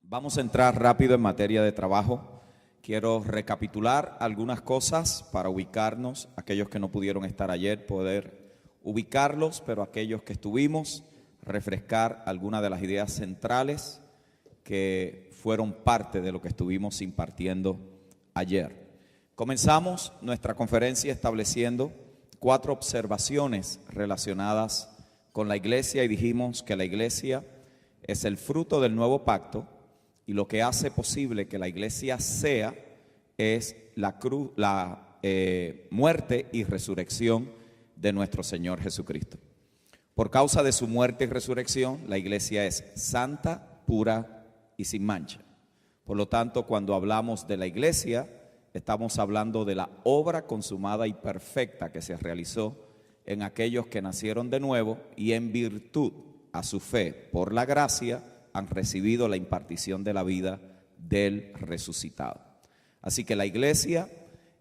Vamos a entrar rápido en materia de trabajo. Quiero recapitular algunas cosas para ubicarnos, aquellos que no pudieron estar ayer, poder ubicarlos, pero aquellos que estuvimos, refrescar algunas de las ideas centrales que fueron parte de lo que estuvimos impartiendo ayer. Comenzamos nuestra conferencia estableciendo 4 observaciones relacionadas con la iglesia y dijimos que la iglesia es el fruto del nuevo pacto y lo que hace posible que la iglesia sea es la muerte y resurrección de nuestro Señor Jesucristo. Por causa de su muerte y resurrección, la iglesia es santa, pura y sin mancha. Por lo tanto, cuando hablamos de la iglesia, estamos hablando de la obra consumada y perfecta que se realizó en aquellos que nacieron de nuevo y en virtud a su fe por la gracia han recibido la impartición de la vida del resucitado. Así que la iglesia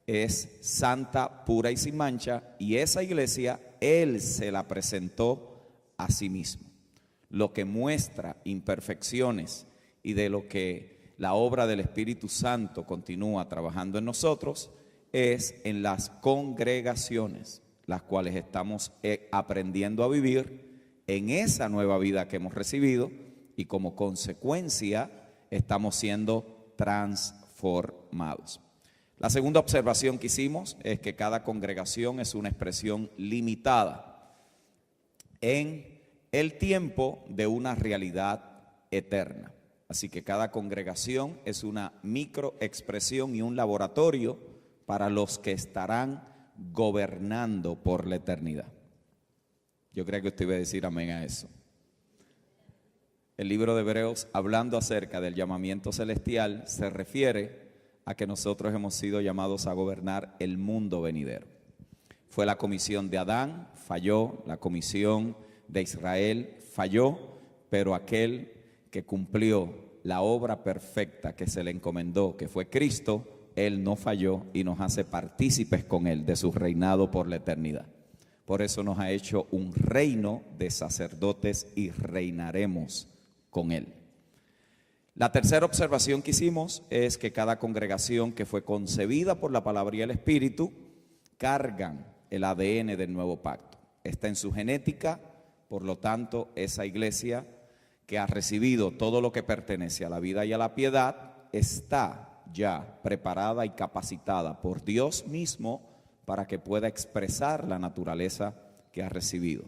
es santa, pura y sin mancha, y esa iglesia Él se la presentó a sí mismo. Lo que muestra imperfecciones y de lo que la obra del Espíritu Santo continúa trabajando en nosotros es en las congregaciones, las cuales estamos aprendiendo a vivir en esa nueva vida que hemos recibido y como consecuencia estamos siendo transformados. La segunda observación que hicimos es que cada congregación es una expresión limitada en el tiempo de una realidad eterna. Así que cada congregación es una microexpresión y un laboratorio para los que estarán gobernando por la eternidad. Yo creo que usted iba a decir amén a eso. El libro de Hebreos, hablando acerca del llamamiento celestial, se refiere a que nosotros hemos sido llamados a gobernar el mundo venidero. Fue la comisión de Adán, falló, la comisión de Israel falló, pero aquel que cumplió la obra perfecta que se le encomendó, que fue Cristo, Él no falló y nos hace partícipes con Él de su reinado por la eternidad. Por eso nos ha hecho un reino de sacerdotes y reinaremos con Él. La tercera observación que hicimos es que cada congregación que fue concebida por la palabra y el Espíritu cargan el ADN del nuevo pacto. Está en su genética, por lo tanto, esa iglesia que ha recibido todo lo que pertenece a la vida y a la piedad está ya preparada y capacitada por Dios mismo para que pueda expresar la naturaleza que ha recibido.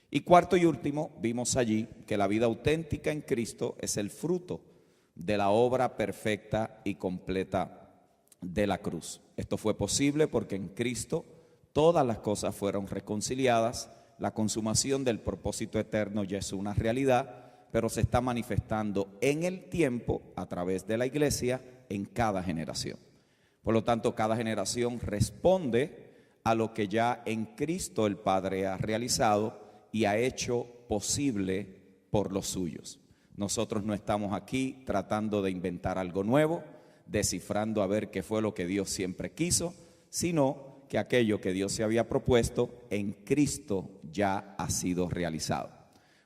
Y cuarto y último, vimos allí que la vida auténtica en Cristo es el fruto de la obra perfecta y completa de la cruz. Esto fue posible porque en Cristo todas las cosas fueron reconciliadas, la consumación del propósito eterno ya es una realidad, pero se está manifestando en el tiempo a través de la iglesia en cada generación. Por lo tanto, cada generación responde a lo que ya en Cristo el Padre ha realizado y ha hecho posible por los suyos. Nosotros no estamos aquí tratando de inventar algo nuevo, descifrando a ver qué fue lo que Dios siempre quiso, sino que aquello que Dios se había propuesto en Cristo ya ha sido realizado.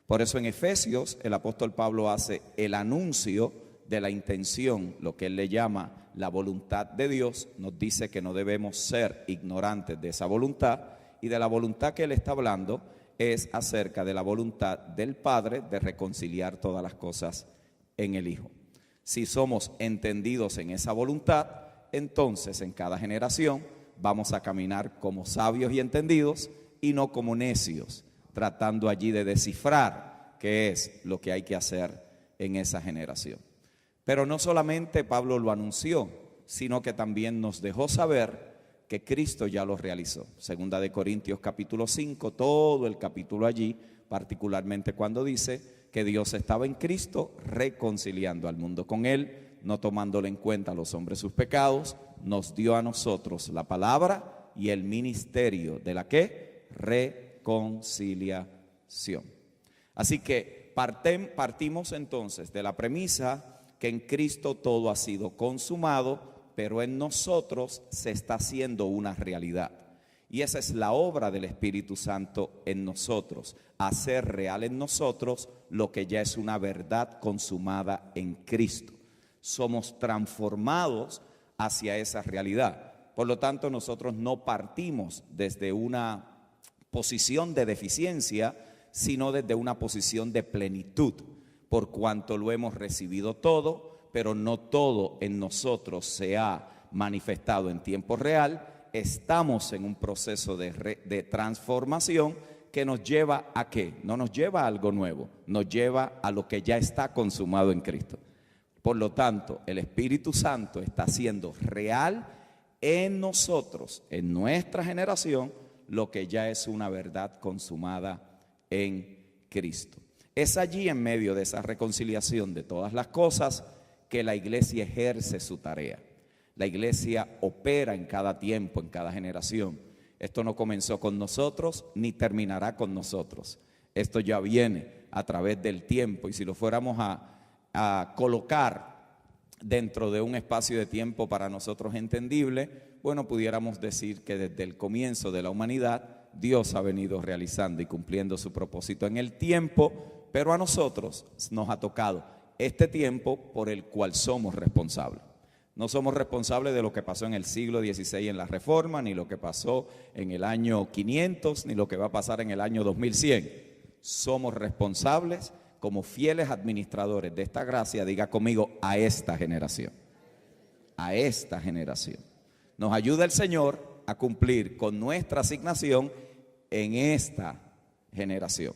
Por eso en Efesios el apóstol Pablo hace el anuncio de la intención, lo que él le llama la voluntad de Dios, nos dice que no debemos ser ignorantes de esa voluntad, y de la voluntad que él está hablando es acerca de la voluntad del Padre de reconciliar todas las cosas en el Hijo. Si somos entendidos en esa voluntad, entonces en cada generación vamos a caminar como sabios y entendidos y no como necios, tratando allí de descifrar qué es lo que hay que hacer en esa generación. Pero no solamente Pablo lo anunció, sino que también nos dejó saber que Cristo ya lo realizó. Segunda de Corintios capítulo 5, todo el capítulo allí, particularmente cuando dice que Dios estaba en Cristo reconciliando al mundo con Él, no tomándole en cuenta a los hombres sus pecados, nos dio a nosotros la palabra y el ministerio de la ¿qué? Reconciliación. Así que partimos entonces de la premisa que en Cristo todo ha sido consumado, pero en nosotros se está haciendo una realidad. Y esa es la obra del Espíritu Santo en nosotros, hacer real en nosotros lo que ya es una verdad consumada en Cristo. Somos transformados hacia esa realidad. Por lo tanto, nosotros no partimos desde una posición de deficiencia, sino desde una posición de plenitud, por cuanto lo hemos recibido todo, pero no todo en nosotros se ha manifestado en tiempo real. Estamos en un proceso de transformación que nos lleva ¿a qué? No nos lleva a algo nuevo, nos lleva a lo que ya está consumado en Cristo. Por lo tanto, el Espíritu Santo está haciendo real en nosotros, en nuestra generación, lo que ya es una verdad consumada en Cristo. Es allí, en medio de esa reconciliación de todas las cosas, que la iglesia ejerce su tarea. La iglesia opera en cada tiempo, en cada generación. Esto no comenzó con nosotros ni terminará con nosotros. Esto ya viene a través del tiempo, y si lo fuéramos a colocar dentro de un espacio de tiempo para nosotros entendible, bueno, pudiéramos decir que desde el comienzo de la humanidad Dios ha venido realizando y cumpliendo su propósito en el tiempo, pero a nosotros nos ha tocado este tiempo por el cual somos responsables. No somos responsables de lo que pasó en el siglo XVI en la Reforma, ni lo que pasó en el año 500, ni lo que va a pasar en el año 2100. Somos responsables como fieles administradores de esta gracia, diga conmigo, a esta generación. A esta generación. Nos ayuda el Señor a cumplir con nuestra asignación en esta generación.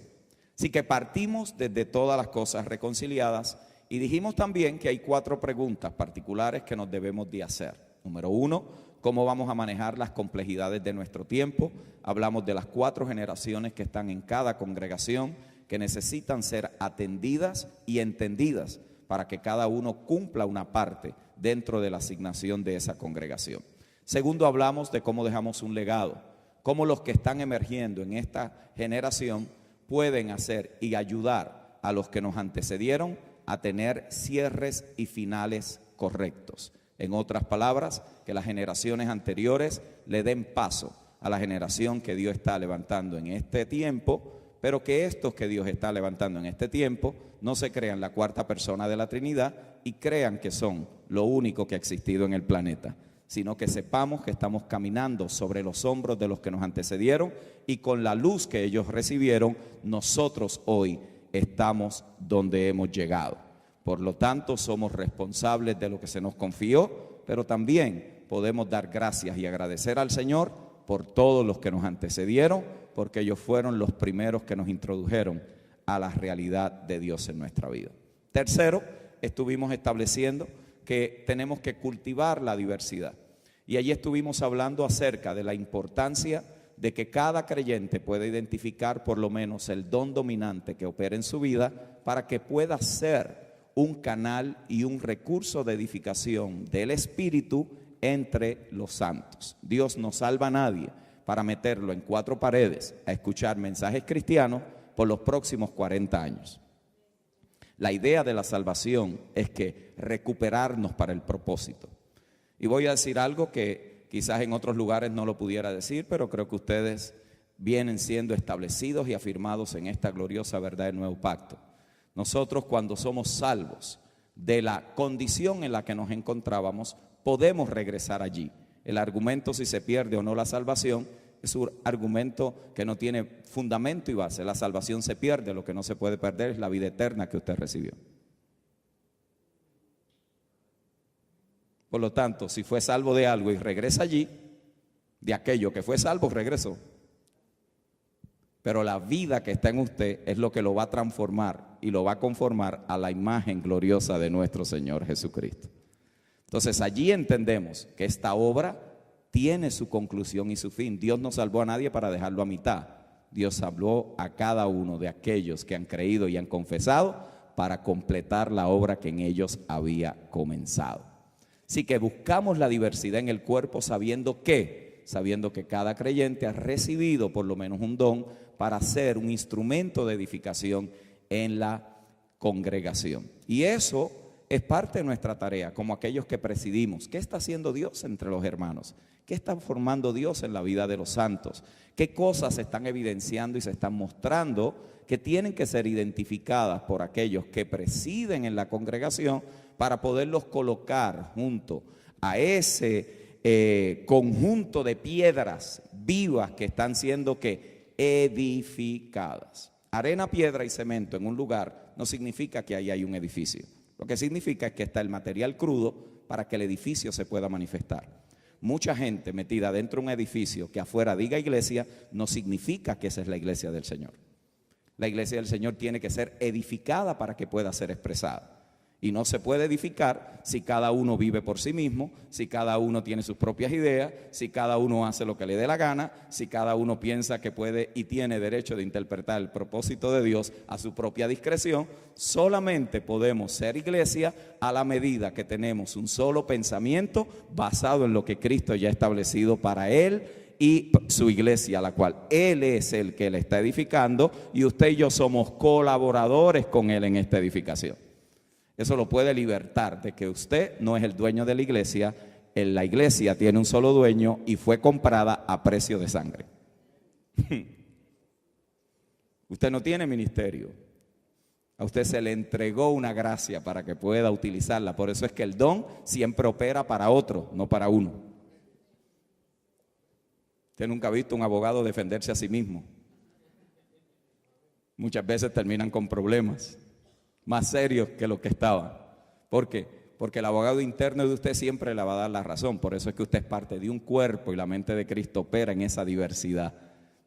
Así que partimos desde todas las cosas reconciliadas. Y dijimos también que hay 4 preguntas particulares que nos debemos de hacer. Número 1, ¿cómo vamos a manejar las complejidades de nuestro tiempo? Hablamos de las 4 generaciones que están en cada congregación, que necesitan ser atendidas y entendidas para que cada uno cumpla una parte dentro de la asignación de esa congregación. Segundo, hablamos de cómo dejamos un legado, cómo los que están emergiendo en esta generación pueden hacer y ayudar a los que nos antecedieron a tener cierres y finales correctos. En otras palabras, que las generaciones anteriores le den paso a la generación que Dios está levantando en este tiempo, pero que estos que Dios está levantando en este tiempo no se crean la 4ª persona de la Trinidad y crean que son lo único que ha existido en el planeta, sino que sepamos que estamos caminando sobre los hombros de los que nos antecedieron, y con la luz que ellos recibieron, nosotros hoy estamos donde hemos llegado. Por lo tanto, somos responsables de lo que se nos confió, pero también podemos dar gracias y agradecer al Señor por todos los que nos antecedieron, porque ellos fueron los primeros que nos introdujeron a la realidad de Dios en nuestra vida. Tercero, estuvimos estableciendo que tenemos que cultivar la diversidad. Y allí estuvimos hablando acerca de la importancia de que cada creyente pueda identificar por lo menos el don dominante que opera en su vida, para que pueda ser un canal y un recurso de edificación del Espíritu entre los santos. Dios no salva a nadie para meterlo en 4 paredes a escuchar mensajes cristianos por los próximos 40 años. La idea de la salvación es que recuperarnos para el propósito. Y voy a decir algo que quizás en otros lugares no lo pudiera decir, pero creo que ustedes vienen siendo establecidos y afirmados en esta gloriosa verdad del nuevo pacto. Nosotros, cuando somos salvos de la condición en la que nos encontrábamos, podemos regresar allí. El argumento si se pierde o no la salvación es un argumento que no tiene fundamento y base. La salvación se pierde, lo que no se puede perder es la vida eterna que usted recibió. Por lo tanto, si fue salvo de algo y regresa allí, de aquello que fue salvo, regresó. Pero la vida que está en usted es lo que lo va a transformar y lo va a conformar a la imagen gloriosa de nuestro Señor Jesucristo. Entonces allí entendemos que esta obra tiene su conclusión y su fin. Dios no salvó a nadie para dejarlo a mitad. Dios salvó a cada uno de aquellos que han creído y han confesado para completar la obra que en ellos había comenzado. Así que buscamos la diversidad en el cuerpo sabiendo que cada creyente ha recibido por lo menos un don para ser un instrumento de edificación en la congregación. Y eso es parte de nuestra tarea, como aquellos que presidimos. ¿Qué está haciendo Dios entre los hermanos? ¿Qué está formando Dios en la vida de los santos? ¿Qué cosas se están evidenciando y se están mostrando que tienen que ser identificadas por aquellos que presiden en la congregación para poderlos colocar junto a ese conjunto de piedras vivas que están siendo edificadas? Arena, piedra y cemento en un lugar no significa que ahí hay un edificio. Lo que significa es que está el material crudo para que el edificio se pueda manifestar. Mucha gente metida dentro de un edificio que afuera diga iglesia, no significa que esa es la iglesia del Señor. La iglesia del Señor tiene que ser edificada para que pueda ser expresada. Y no se puede edificar si cada uno vive por sí mismo, si cada uno tiene sus propias ideas, si cada uno hace lo que le dé la gana, si cada uno piensa que puede y tiene derecho de interpretar el propósito de Dios a su propia discreción. Solamente podemos ser iglesia a la medida que tenemos un solo pensamiento basado en lo que Cristo ya ha establecido para Él y su iglesia, la cual Él es el que la está edificando, y usted y yo somos colaboradores con Él en esta edificación. Eso lo puede libertar de que usted no es el dueño de la iglesia tiene un solo dueño y fue comprada a precio de sangre. Usted no tiene ministerio, a usted se le entregó una gracia para que pueda utilizarla. Por eso es que el don siempre opera para otro, no para uno. Usted nunca ha visto un abogado defenderse a sí mismo. Muchas veces terminan con problemas más serios que los que estaban. ¿Por qué? Porque el abogado interno de usted siempre le va a dar la razón. Por eso es que usted es parte de un cuerpo y la mente de Cristo opera en esa diversidad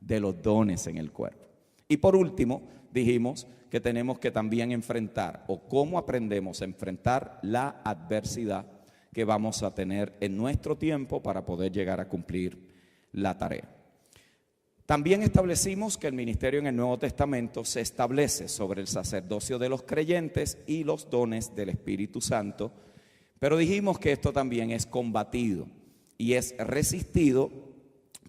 de los dones en el cuerpo. Y por último, dijimos que tenemos que también enfrentar, o cómo aprendemos a enfrentar la adversidad que vamos a tener en nuestro tiempo para poder llegar a cumplir la tarea. También establecimos que el ministerio en el Nuevo Testamento se establece sobre el sacerdocio de los creyentes y los dones del Espíritu Santo, pero dijimos que esto también es combatido y es resistido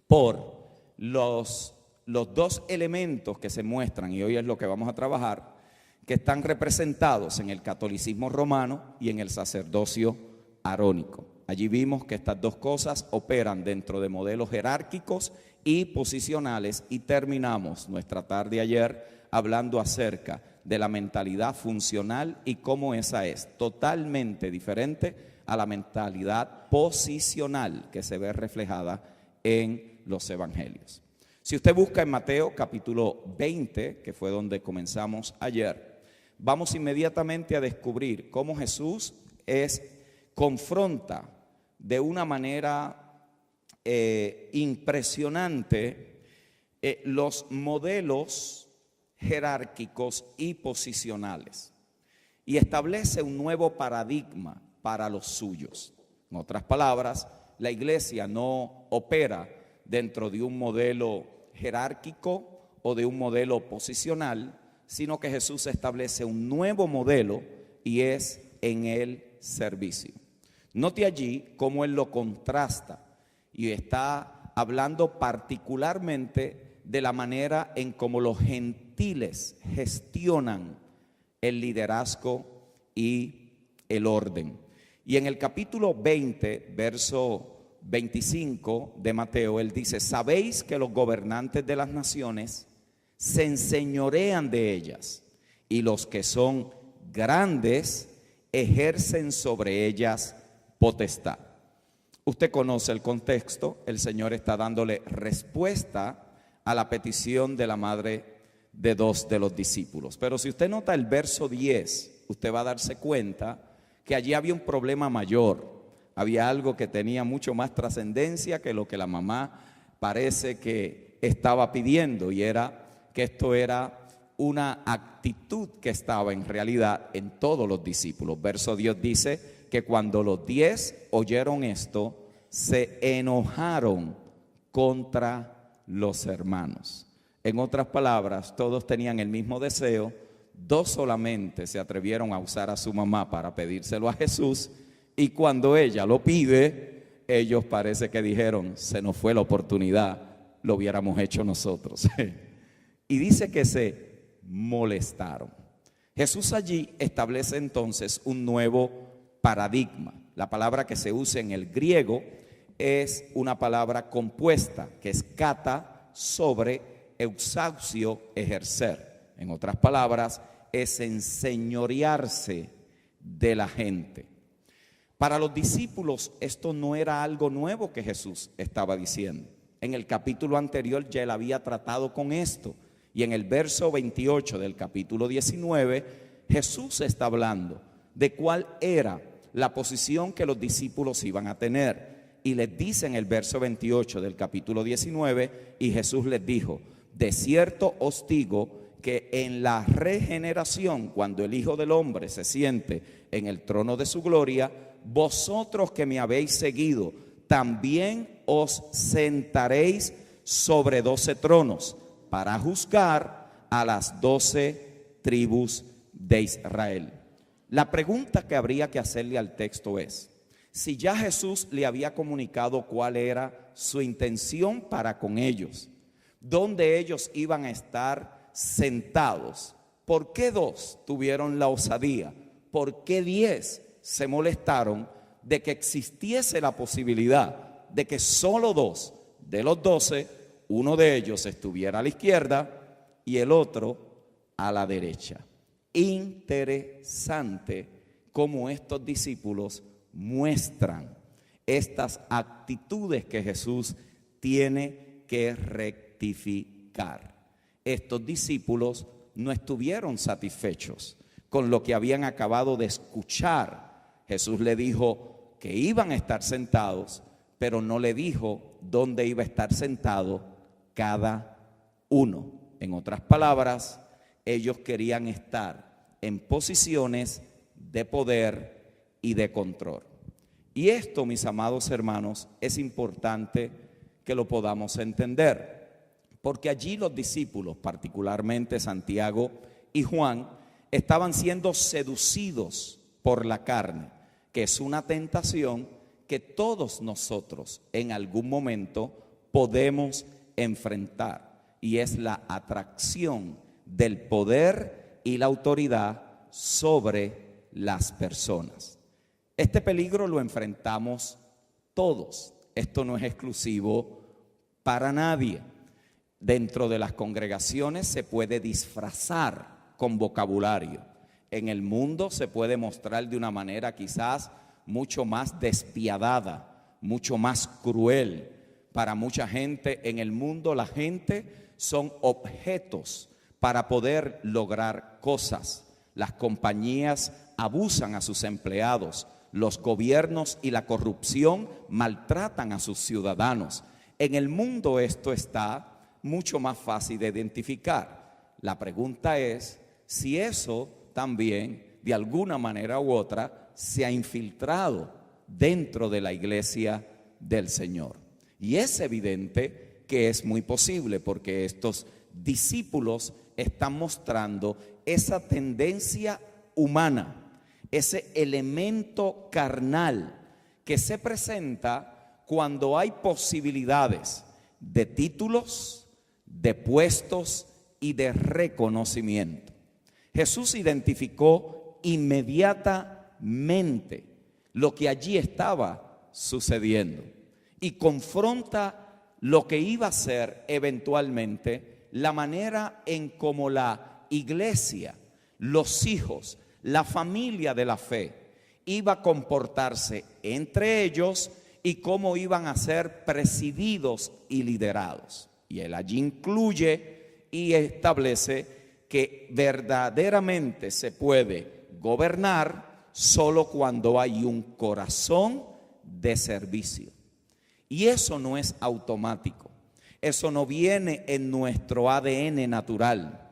por los dos elementos que se muestran, y hoy es lo que vamos a trabajar, que están representados en el catolicismo romano y en el sacerdocio arónico. Allí vimos que estas dos cosas operan dentro de modelos jerárquicos y posicionales, y terminamos nuestra tarde ayer hablando acerca de la mentalidad funcional y cómo esa es totalmente diferente a la mentalidad posicional que se ve reflejada en los evangelios. Si usted busca en Mateo capítulo 20, que fue donde comenzamos ayer, vamos inmediatamente a descubrir cómo Jesús confronta de una manera impresionante los modelos jerárquicos y posicionales, y establece un nuevo paradigma para los suyos. En otras palabras, la iglesia no opera dentro de un modelo jerárquico o de un modelo posicional, sino que Jesús establece un nuevo modelo, y es en el servicio. Note allí cómo Él lo contrasta, y está hablando particularmente de la manera en cómo los gentiles gestionan el liderazgo y el orden. Y en el capítulo 20, verso 25 de Mateo, Él dice: sabéis que los gobernantes de las naciones se enseñorean de ellas, y los que son grandes ejercen sobre ellas potestad. Usted conoce el contexto. El Señor está dándole respuesta a la petición de la madre de dos de los discípulos. Pero si usted nota el verso 10, usted va a darse cuenta que allí había un problema mayor. Había algo que tenía mucho más trascendencia que lo que la mamá parece que estaba pidiendo, y era que esto era una actitud que estaba en realidad en todos los discípulos. Verso 10 dice que cuando los 10 oyeron esto, se enojaron contra los hermanos. En otras palabras, todos tenían el mismo deseo, dos solamente se atrevieron a usar a su mamá para pedírselo a Jesús, y cuando ella lo pide, ellos parece que dijeron: se nos fue la oportunidad, lo hubiéramos hecho nosotros. Y dice que se molestaron. Jesús allí establece entonces un nuevo paradigma. La palabra que se usa en el griego es una palabra compuesta, que es kata sobre exaucio, ejercer. En otras palabras, es enseñorearse de la gente. Para los discípulos esto no era algo nuevo que Jesús estaba diciendo. En el capítulo anterior ya él había tratado con esto. Y en el verso 28 del capítulo 19, Jesús está hablando de cuál era la posición que los discípulos iban a tener. Y les dice en el verso 28 del capítulo 19, y Jesús les dijo: de cierto os digo que en la regeneración, cuando el Hijo del Hombre se siente en el trono de su gloria, vosotros que me habéis seguido, también os sentaréis sobre 12 tronos para juzgar a las 12 tribus de Israel. La pregunta que habría que hacerle al texto es: si ya Jesús le había comunicado cuál era su intención para con ellos, dónde ellos iban a estar sentados, ¿por qué 2 tuvieron la osadía? ¿Por qué 10 se molestaron de que existiese la posibilidad de que solo 2 de los 12, uno de ellos estuviera a la izquierda y el otro a la derecha? Interesante cómo estos discípulos muestran estas actitudes que Jesús tiene que rectificar. Estos discípulos no estuvieron satisfechos con lo que habían acabado de escuchar. Jesús le dijo que iban a estar sentados, pero no le dijo dónde iba a estar sentado cada uno. En otras palabras, ellos querían estar en posiciones de poder y de control. Y esto, mis amados hermanos, es importante que lo podamos entender, porque allí los discípulos, particularmente Santiago y Juan, estaban siendo seducidos por la carne, que es una tentación que todos nosotros en algún momento podemos enfrentar, y es la atracción del poder y la autoridad sobre las personas. Este peligro lo enfrentamos todos. Esto no es exclusivo para nadie. Dentro de las congregaciones se puede disfrazar con vocabulario. En el mundo se puede mostrar de una manera quizás mucho más despiadada, mucho más cruel. Para mucha gente en el mundo, la gente son objetos para poder lograr cosas. Las compañías abusan a sus empleados. Los gobiernos y la corrupción maltratan a sus ciudadanos. En el mundo esto está mucho más fácil de identificar. La pregunta es si eso también, de alguna manera u otra, se ha infiltrado dentro de la iglesia del Señor. Y es evidente que es muy posible, porque estos discípulos están mostrando esa tendencia humana, ese elemento carnal que se presenta cuando hay posibilidades de títulos, de puestos y de reconocimiento. Jesús identificó inmediatamente lo que allí estaba sucediendo y confronta lo que iba a ser eventualmente la manera en cómo la iglesia, los hijos, la familia de la fe iba a comportarse entre ellos y cómo iban a ser presididos y liderados. Y él allí incluye y establece que verdaderamente se puede gobernar solo cuando hay un corazón de servicio. Y eso no es automático, eso no viene en nuestro ADN natural.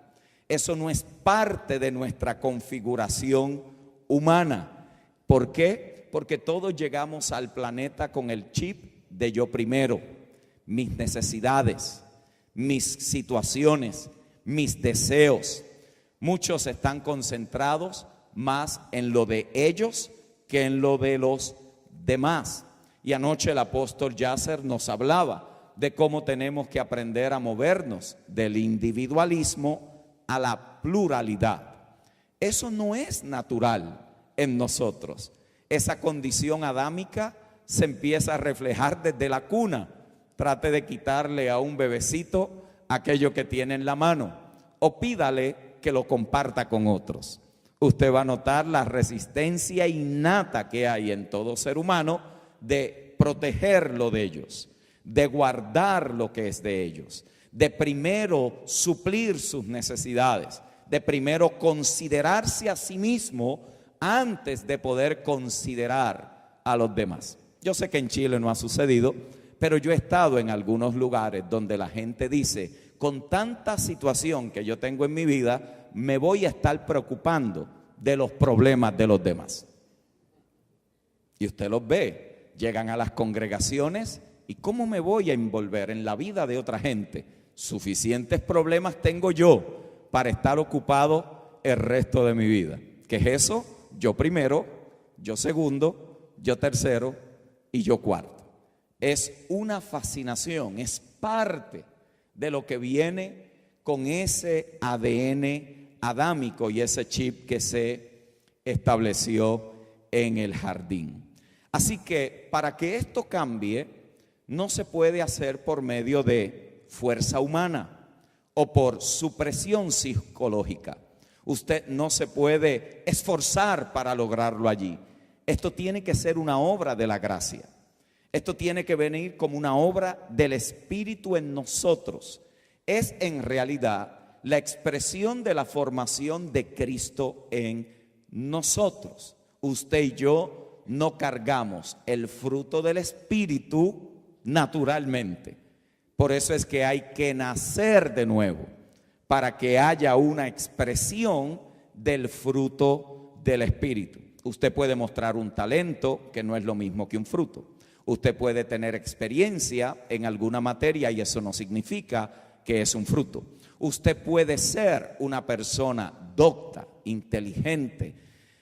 Eso no es parte de nuestra configuración humana. ¿Por qué? Porque todos llegamos al planeta con el chip de yo primero, mis necesidades, mis situaciones, mis deseos. Muchos están concentrados más en lo de ellos que en lo de los demás. Y anoche el apóstol Yasser nos hablaba de cómo tenemos que aprender a movernos del individualismo a la pluralidad. Eso no es natural en nosotros. Esa condición adámica se empieza a reflejar desde la cuna. Trate de quitarle a un bebecito aquello que tiene en la mano o pídale que lo comparta con otros. Usted va a notar la resistencia innata que hay en todo ser humano de protegerlo de ellos, de guardar lo que es de ellos, de primero suplir sus necesidades, de primero considerarse a sí mismo antes de poder considerar a los demás. Yo sé que en Chile no ha sucedido, pero yo he estado en algunos lugares donde la gente dice, con tanta situación que yo tengo en mi vida, me voy a estar preocupando de los problemas de los demás. Y usted los ve, llegan a las congregaciones y ¿cómo me voy a envolver en la vida de otra gente? Suficientes problemas tengo yo para estar ocupado el resto de mi vida. ¿Qué es eso? Yo primero, yo segundo, yo tercero y yo cuarto. Es una fascinación, es parte de lo que viene con ese ADN adámico y ese chip que se estableció en el jardín. Así que para que esto cambie, no se puede hacer por medio de fuerza humana o por supresión psicológica. Usted no se puede esforzar para lograrlo allí. Esto tiene que ser una obra de la gracia. Esto tiene que venir como una obra del Espíritu en nosotros. Es en realidad la expresión de la formación de Cristo en nosotros. Usted y yo no cargamos el fruto del Espíritu naturalmente. Por eso es que hay que nacer de nuevo, para que haya una expresión del fruto del Espíritu. Usted puede mostrar un talento que no es lo mismo que un fruto. Usted puede tener experiencia en alguna materia y eso no significa que es un fruto. Usted puede ser una persona docta, inteligente.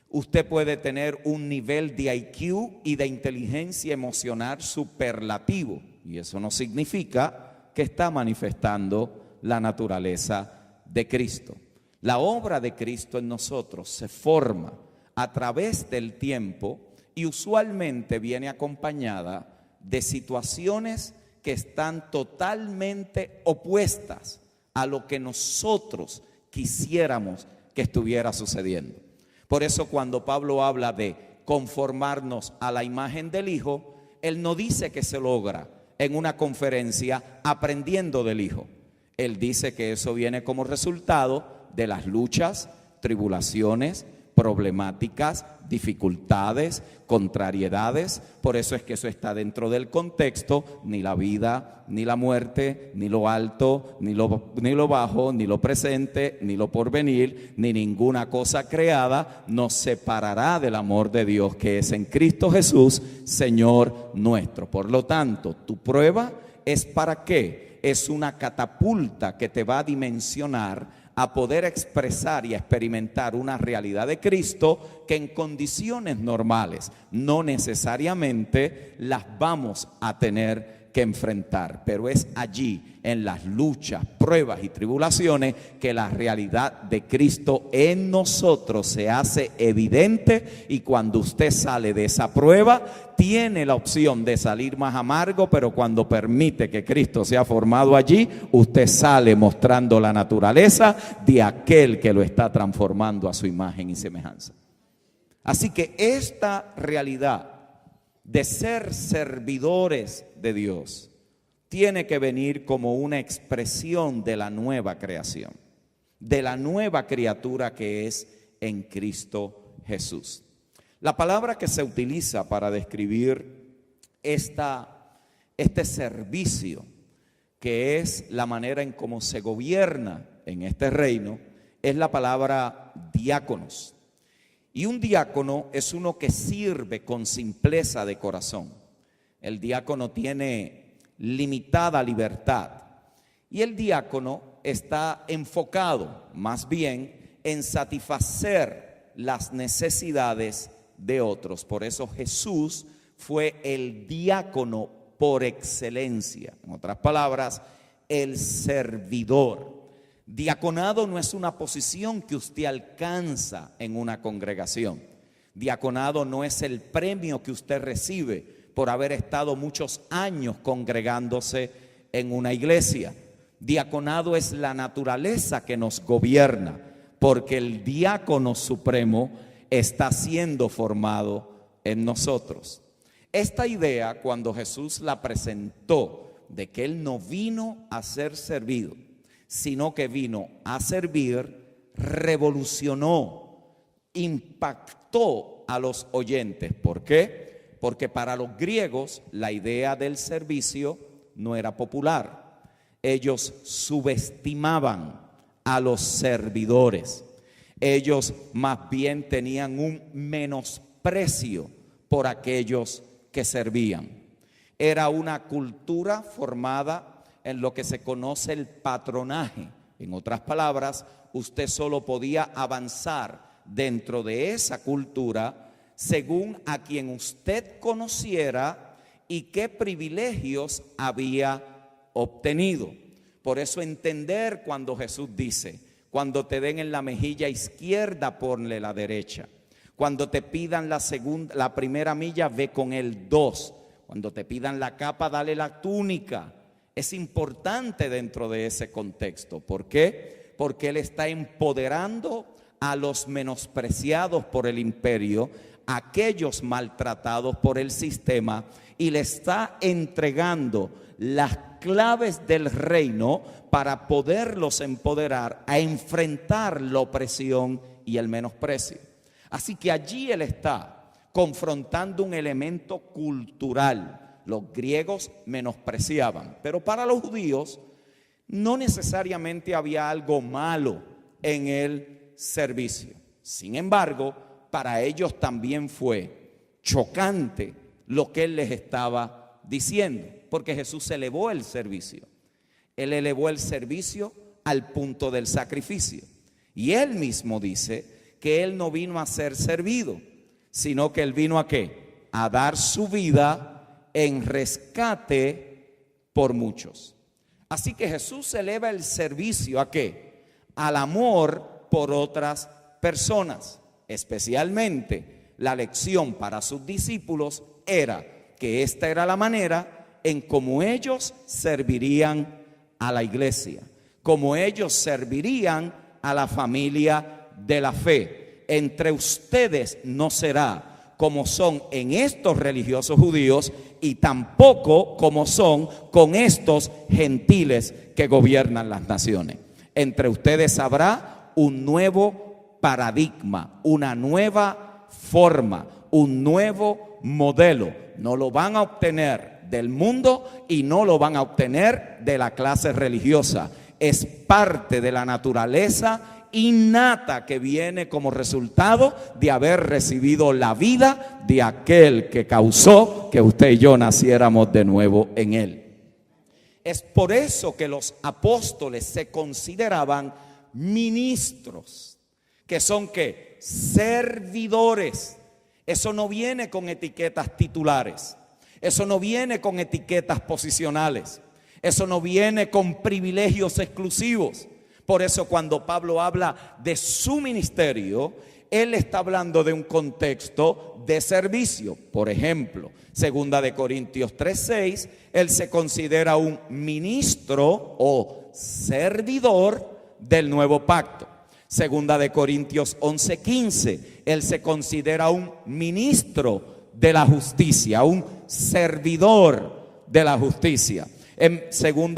Usted puede tener un nivel de IQ y de inteligencia emocional superlativo. Y eso no significa que está manifestando la naturaleza de Cristo. La obra de Cristo en nosotros se forma a través del tiempo y usualmente viene acompañada de situaciones que están totalmente opuestas a lo que nosotros quisiéramos que estuviera sucediendo. Por eso cuando Pablo habla de conformarnos a la imagen del Hijo, él no dice que se logra en una conferencia aprendiendo del Hijo. Él dice que eso viene como resultado de las luchas, tribulaciones, problemáticas, dificultades, contrariedades. Por eso es que eso está dentro del contexto. Ni la vida, ni la muerte, ni lo alto, ni lo bajo, ni lo presente, ni lo porvenir, ni ninguna cosa creada nos separará del amor de Dios que es en Cristo Jesús, Señor nuestro. Por lo tanto, tu prueba es ¿para qué? Es una catapulta que te va a dimensionar a poder expresar y a experimentar una realidad de Cristo que en condiciones normales no necesariamente las vamos a tener que enfrentar, pero es allí en las luchas, pruebas y tribulaciones que la realidad de Cristo en nosotros se hace evidente, y cuando usted sale de esa prueba tiene la opción de salir más amargo, pero cuando permite que Cristo sea formado allí, usted sale mostrando la naturaleza de aquel que lo está transformando a su imagen y semejanza. Así que esta realidad de ser servidores de Dios tiene que venir como una expresión de la nueva creación, de la nueva criatura que es en Cristo Jesús. La palabra que se utiliza para describir este servicio, que es la manera en cómo se gobierna en este reino, es la palabra diáconos. Y un diácono es uno que sirve con simpleza de corazón. El diácono tiene limitada libertad y el diácono está enfocado más bien en satisfacer las necesidades de otros. Por eso Jesús fue el diácono por excelencia. En otras palabras, el servidor. Diaconado no es una posición que usted alcanza en una congregación. Diaconado no es el premio que usted recibe por haber estado muchos años congregándose en una iglesia. Diaconado es la naturaleza que nos gobierna, porque el diácono supremo está siendo formado en nosotros. Esta idea, cuando Jesús la presentó, de que Él no vino a ser servido, sino que vino a servir, revolucionó, impactó a los oyentes. ¿Por qué? Porque para los griegos la idea del servicio no era popular. Ellos subestimaban a los servidores. Ellos más bien tenían un menosprecio por aquellos que servían. Era una cultura formada en lo que se conoce el patronaje. En otras palabras, usted solo podía avanzar dentro de esa cultura según a quien usted conociera y qué privilegios había obtenido. Por eso entender cuando Jesús dice: cuando te den en la mejilla izquierda, ponle la derecha. Cuando te pidan la primera milla, ve con el 2. Cuando te pidan la capa, dale la túnica. Es importante dentro de ese contexto. ¿Por qué? Porque Él está empoderando a los menospreciados por el imperio, a aquellos maltratados por el sistema, y le está entregando las claves del reino para poderlos empoderar a enfrentar la opresión y el menosprecio. Así que allí Él está confrontando un elemento cultural. Los griegos menospreciaban, pero para los judíos no necesariamente había algo malo en el servicio. Sin embargo, para ellos también fue chocante lo que Él les estaba diciendo, porque Jesús elevó el servicio. Él elevó el servicio al punto del sacrificio. Y Él mismo dice que Él no vino a ser servido, sino que Él vino ¿a qué? A dar su vida en rescate por muchos. Así que Jesús eleva el servicio ¿a qué? Al amor por otras personas. Especialmente la lección para sus discípulos era que esta era la manera en cómo ellos servirían a la iglesia, como ellos servirían a la familia de la fe. Entre ustedes no será como son en estos religiosos judíos, y tampoco como son con estos gentiles que gobiernan las naciones. Entre ustedes habrá un nuevo paradigma, una nueva forma, un nuevo modelo. No lo van a obtener del mundo y no lo van a obtener de la clase religiosa. Es parte de la naturaleza innata que viene como resultado de haber recibido la vida de aquel que causó que usted y yo naciéramos de nuevo en Él. Es por eso que los apóstoles se consideraban ministros, que son ¿qué? Servidores. Eso no viene con etiquetas titulares, eso no viene con etiquetas posicionales, eso no viene con privilegios exclusivos. Por eso cuando Pablo habla de su ministerio, él está hablando de un contexto de servicio. Por ejemplo, 2 Corintios 3:6, él se considera un ministro o servidor del nuevo pacto. 2 Corintios 11:15, él se considera un ministro de la justicia, un servidor de la justicia. En 2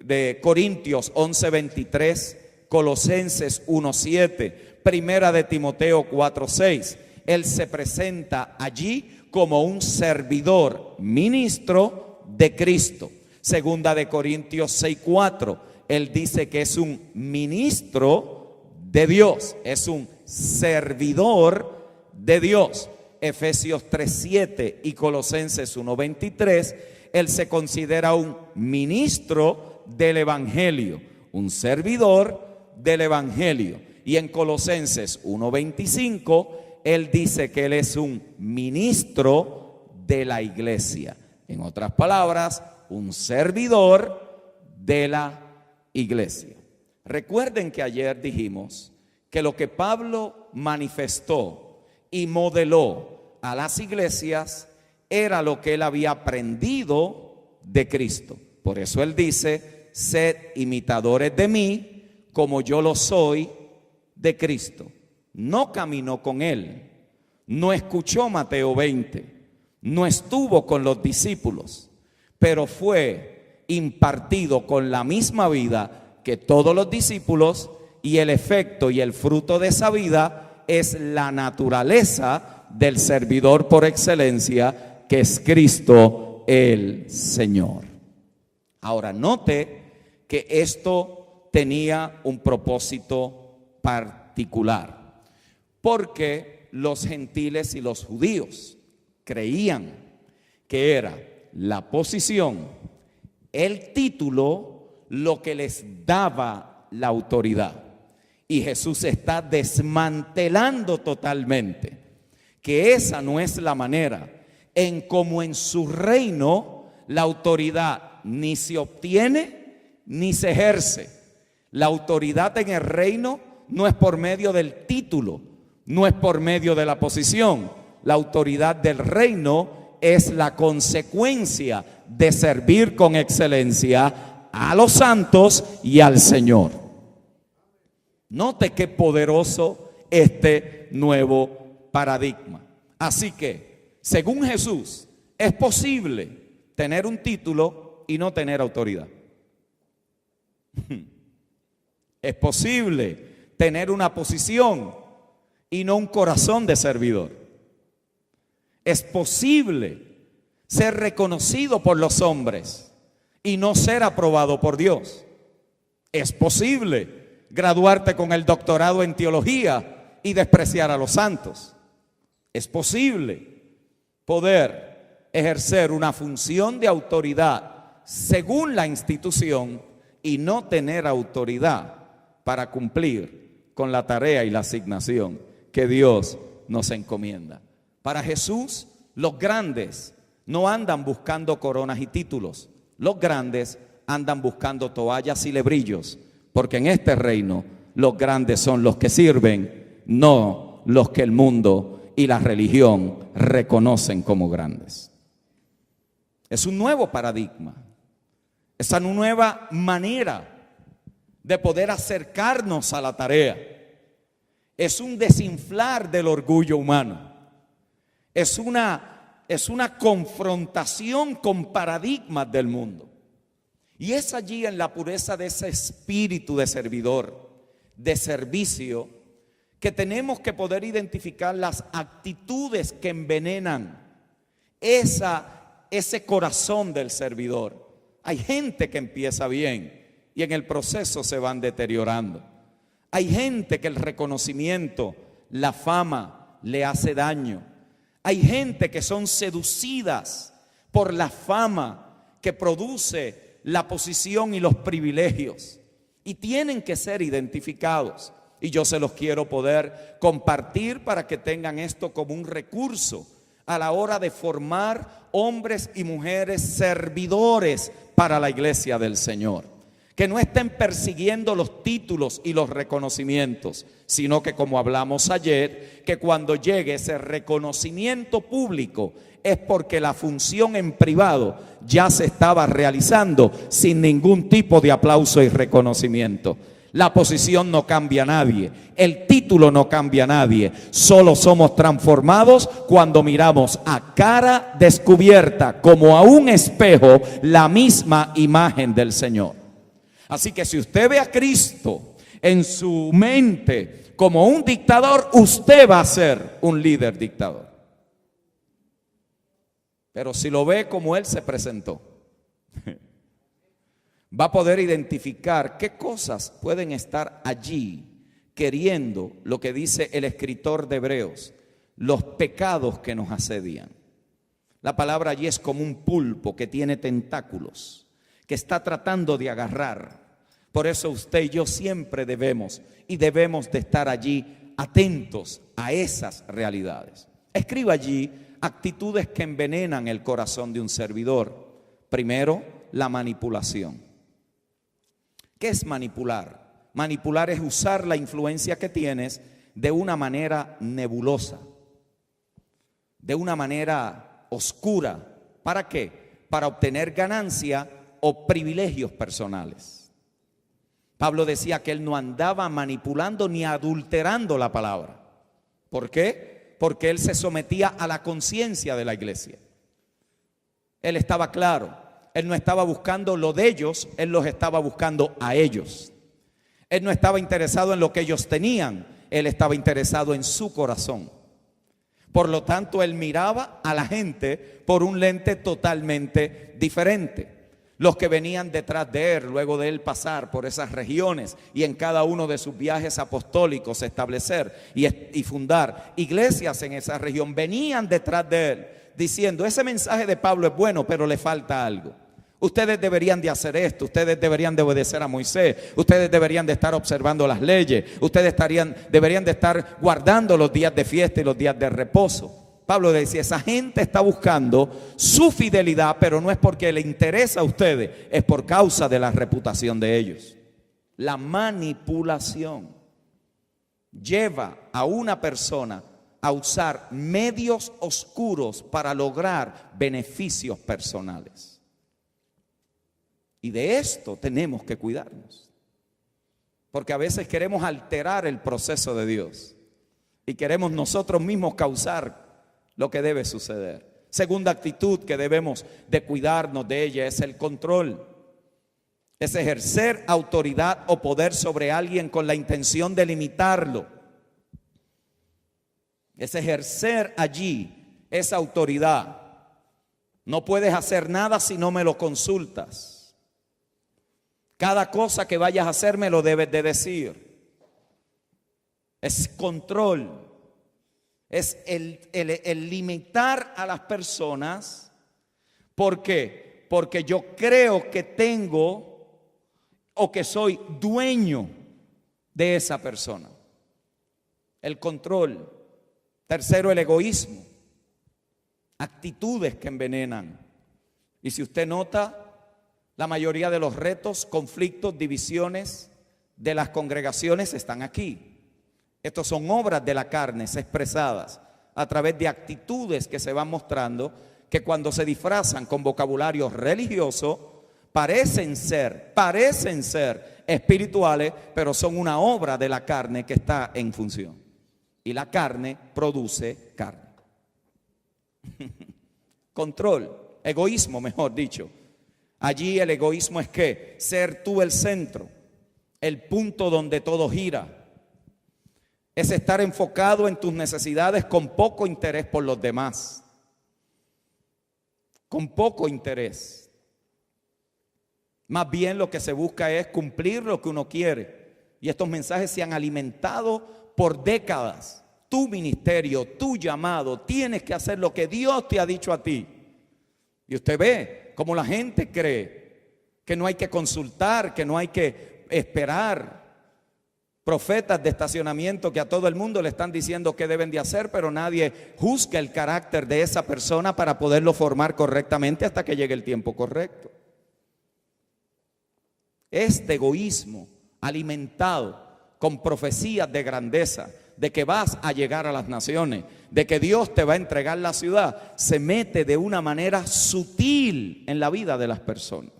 de Corintios 11:23, Colosenses 1:7, Primera de Timoteo 4:6, él se presenta allí como un servidor, ministro de Cristo. 2 de Corintios 6:4, él dice que es un ministro de Dios, es un servidor de Dios. Efesios 3:7 y Colosenses 1:23, él se considera un ministro del evangelio, un servidor del evangelio. Y en Colosenses 1:25, él dice que él es un ministro de la iglesia. En otras palabras, un servidor de la iglesia. Recuerden que ayer dijimos que lo que Pablo manifestó y modeló a las iglesias era lo que él había aprendido de Cristo. Por eso él dice: sed imitadores de mí como yo lo soy de Cristo. No caminó con él, no escuchó Mateo 20, no estuvo con los discípulos, pero fue impartido con la misma vida que todos los discípulos, y el efecto y el fruto de esa vida es la naturaleza del servidor por excelencia, que es Cristo el Señor. Ahora note que esto tenía un propósito particular, porque los gentiles y los judíos creían que era la posición, el título, lo que les daba la autoridad. Y Jesús está desmantelando totalmente que esa no es la manera en cómo en su reino la autoridad ni se obtiene ni se ejerce. La autoridad en el reino no es por medio del título, no es por medio de la posición. La autoridad del reino es la consecuencia de servir con excelencia a los santos y al Señor. Note qué poderoso este nuevo paradigma. Así que, según Jesús, es posible tener un título y no tener autoridad. Es posible tener una posición y no un corazón de servidor. Es posible ser reconocido por los hombres y no ser aprobado por Dios. Es posible graduarte con el doctorado en teología y despreciar a los santos. Es posible poder ejercer una función de autoridad según la institución y no tener autoridad para cumplir con la tarea y la asignación que Dios nos encomienda. Para Jesús, los grandes no andan buscando coronas y títulos. Los grandes andan buscando toallas y lebrillos, porque en este reino los grandes son los que sirven, no los que el mundo y la religión reconocen como grandes. Es un nuevo paradigma, es una nueva manera de poder acercarnos a la tarea. Es un desinflar del orgullo humano. Es una confrontación con paradigmas del mundo. Y es allí, en la pureza de ese espíritu de servidor, de servicio, que tenemos que poder identificar las actitudes que envenenan ese corazón del servidor. Hay gente que empieza bien y en el proceso se van deteriorando. Hay gente que el reconocimiento, la fama, le hace daño. Hay gente que son seducidas por la fama que produce la posición y los privilegios, y tienen que ser identificados. Y yo se los quiero poder compartir para que tengan esto como un recurso a la hora de formar hombres y mujeres servidores para la iglesia del Señor. Que no estén persiguiendo los títulos y los reconocimientos, sino que, como hablamos ayer, que cuando llegue ese reconocimiento público es porque la función en privado ya se estaba realizando sin ningún tipo de aplauso y reconocimiento. La posición no cambia a nadie, el título no cambia a nadie, solo somos transformados cuando miramos a cara descubierta, como a un espejo, la misma imagen del Señor. Así que si usted ve a Cristo en su mente como un dictador, usted va a ser un líder dictador. Pero si lo ve como Él se presentó, va a poder identificar qué cosas pueden estar allí queriendo, lo que dice el escritor de Hebreos, los pecados que nos asedian. La palabra allí es como un pulpo que tiene tentáculos, que está tratando de agarrar. Por eso usted y yo siempre debemos de estar allí atentos a esas realidades. Escriba allí actitudes que envenenan el corazón de un servidor. Primero, la manipulación. ¿Qué es manipular? Manipular es usar la influencia que tienes de una manera nebulosa, de una manera oscura. ¿Para qué? Para obtener ganancia o privilegios personales. Pablo decía que él no andaba manipulando ni adulterando la palabra. ¿Por qué? Porque él se sometía a la conciencia de la iglesia. Él estaba claro, él no estaba buscando lo de ellos, él los estaba buscando a ellos. Él no estaba interesado en lo que ellos tenían, él estaba interesado en su corazón. Por lo tanto, él miraba a la gente por un lente totalmente diferente. Los que venían detrás de él, luego de él pasar por esas regiones y en cada uno de sus viajes apostólicos establecer y fundar iglesias en esa región, venían detrás de él diciendo: ese mensaje de Pablo es bueno, pero le falta algo. Ustedes deberían de hacer esto, ustedes deberían de obedecer a Moisés, ustedes deberían de estar observando las leyes, ustedes deberían de estar guardando los días de fiesta y los días de reposo. Pablo decía: esa gente está buscando su fidelidad, pero no es porque le interesa a ustedes, es por causa de la reputación de ellos. La manipulación lleva a una persona a usar medios oscuros para lograr beneficios personales. Y de esto tenemos que cuidarnos, porque a veces queremos alterar el proceso de Dios y queremos nosotros mismos causar lo que debe suceder. Segunda actitud que debemos de cuidarnos de ella es el control. Es ejercer autoridad o poder sobre alguien con la intención de limitarlo. Es ejercer allí esa autoridad. No puedes hacer nada si no me lo consultas. Cada cosa que vayas a hacer me lo debes de decir. Es control. Es el limitar a las personas. ¿Por qué? Porque yo creo que tengo o que soy dueño de esa persona. El control. Tercero, el egoísmo. Actitudes que envenenan. Y si usted nota, la mayoría de los retos, conflictos, divisiones de las congregaciones están aquí. Estos son obras de la carne expresadas a través de actitudes que se van mostrando, que cuando se disfrazan con vocabulario religioso parecen ser espirituales, pero son una obra de la carne que está en función. Y la carne produce carne. Control, egoísmo, mejor dicho. Allí el egoísmo es ¿qué? Ser tú el centro, el punto donde todo gira. Es estar enfocado en tus necesidades con poco interés por los demás. Con poco interés. Más bien lo que se busca es cumplir lo que uno quiere. Y estos mensajes se han alimentado por décadas. Tu ministerio, tu llamado, tienes que hacer lo que Dios te ha dicho a ti. Y usted ve cómo la gente cree que no hay que consultar, que no hay que esperar. Profetas de estacionamiento que a todo el mundo le están diciendo qué deben de hacer, pero nadie juzga el carácter de esa persona para poderlo formar correctamente hasta que llegue el tiempo correcto. Este egoísmo alimentado con profecías de grandeza, de que vas a llegar a las naciones, de que Dios te va a entregar la ciudad, se mete de una manera sutil en la vida de las personas.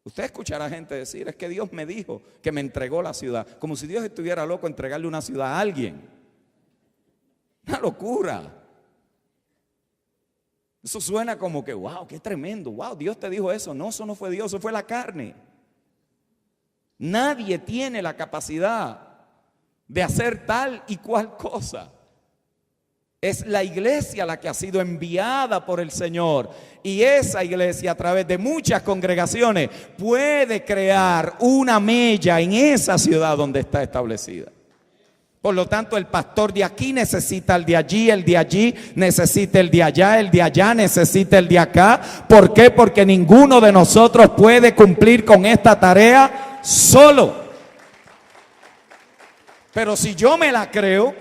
Usted escuchará gente decir: es que Dios me dijo que me entregó la ciudad, como si Dios estuviera loco entregarle una ciudad a alguien. Una locura. Eso suena como que wow, qué tremendo, wow, Dios te dijo eso. No, eso no fue Dios, eso fue la carne. Nadie tiene la capacidad de hacer tal y cual cosa. Es la iglesia la que ha sido enviada por el Señor, y esa iglesia a través de muchas congregaciones puede crear una mella en esa ciudad donde está establecida. Por lo tanto, el pastor de aquí necesita el de allí necesita el de allá necesita el de acá. ¿Por qué? Porque ninguno de nosotros puede cumplir con esta tarea solo. Pero si yo me la creo,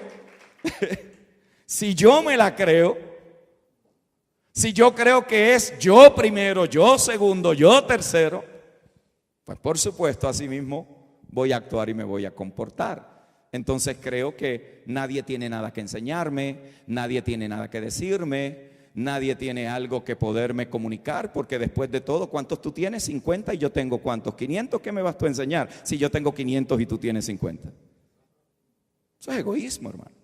si yo creo que es yo primero, yo segundo, yo tercero, Pues por supuesto, así mismo voy a actuar y me voy a comportar. Entonces creo que nadie tiene nada que enseñarme, nadie tiene nada que decirme, nadie tiene algo que poderme comunicar, porque después de todo, ¿cuántos tú tienes? 50 y yo tengo ¿cuántos? 500, ¿qué me vas tú a enseñar si yo tengo 500 y tú tienes 50? Eso es egoísmo, hermano.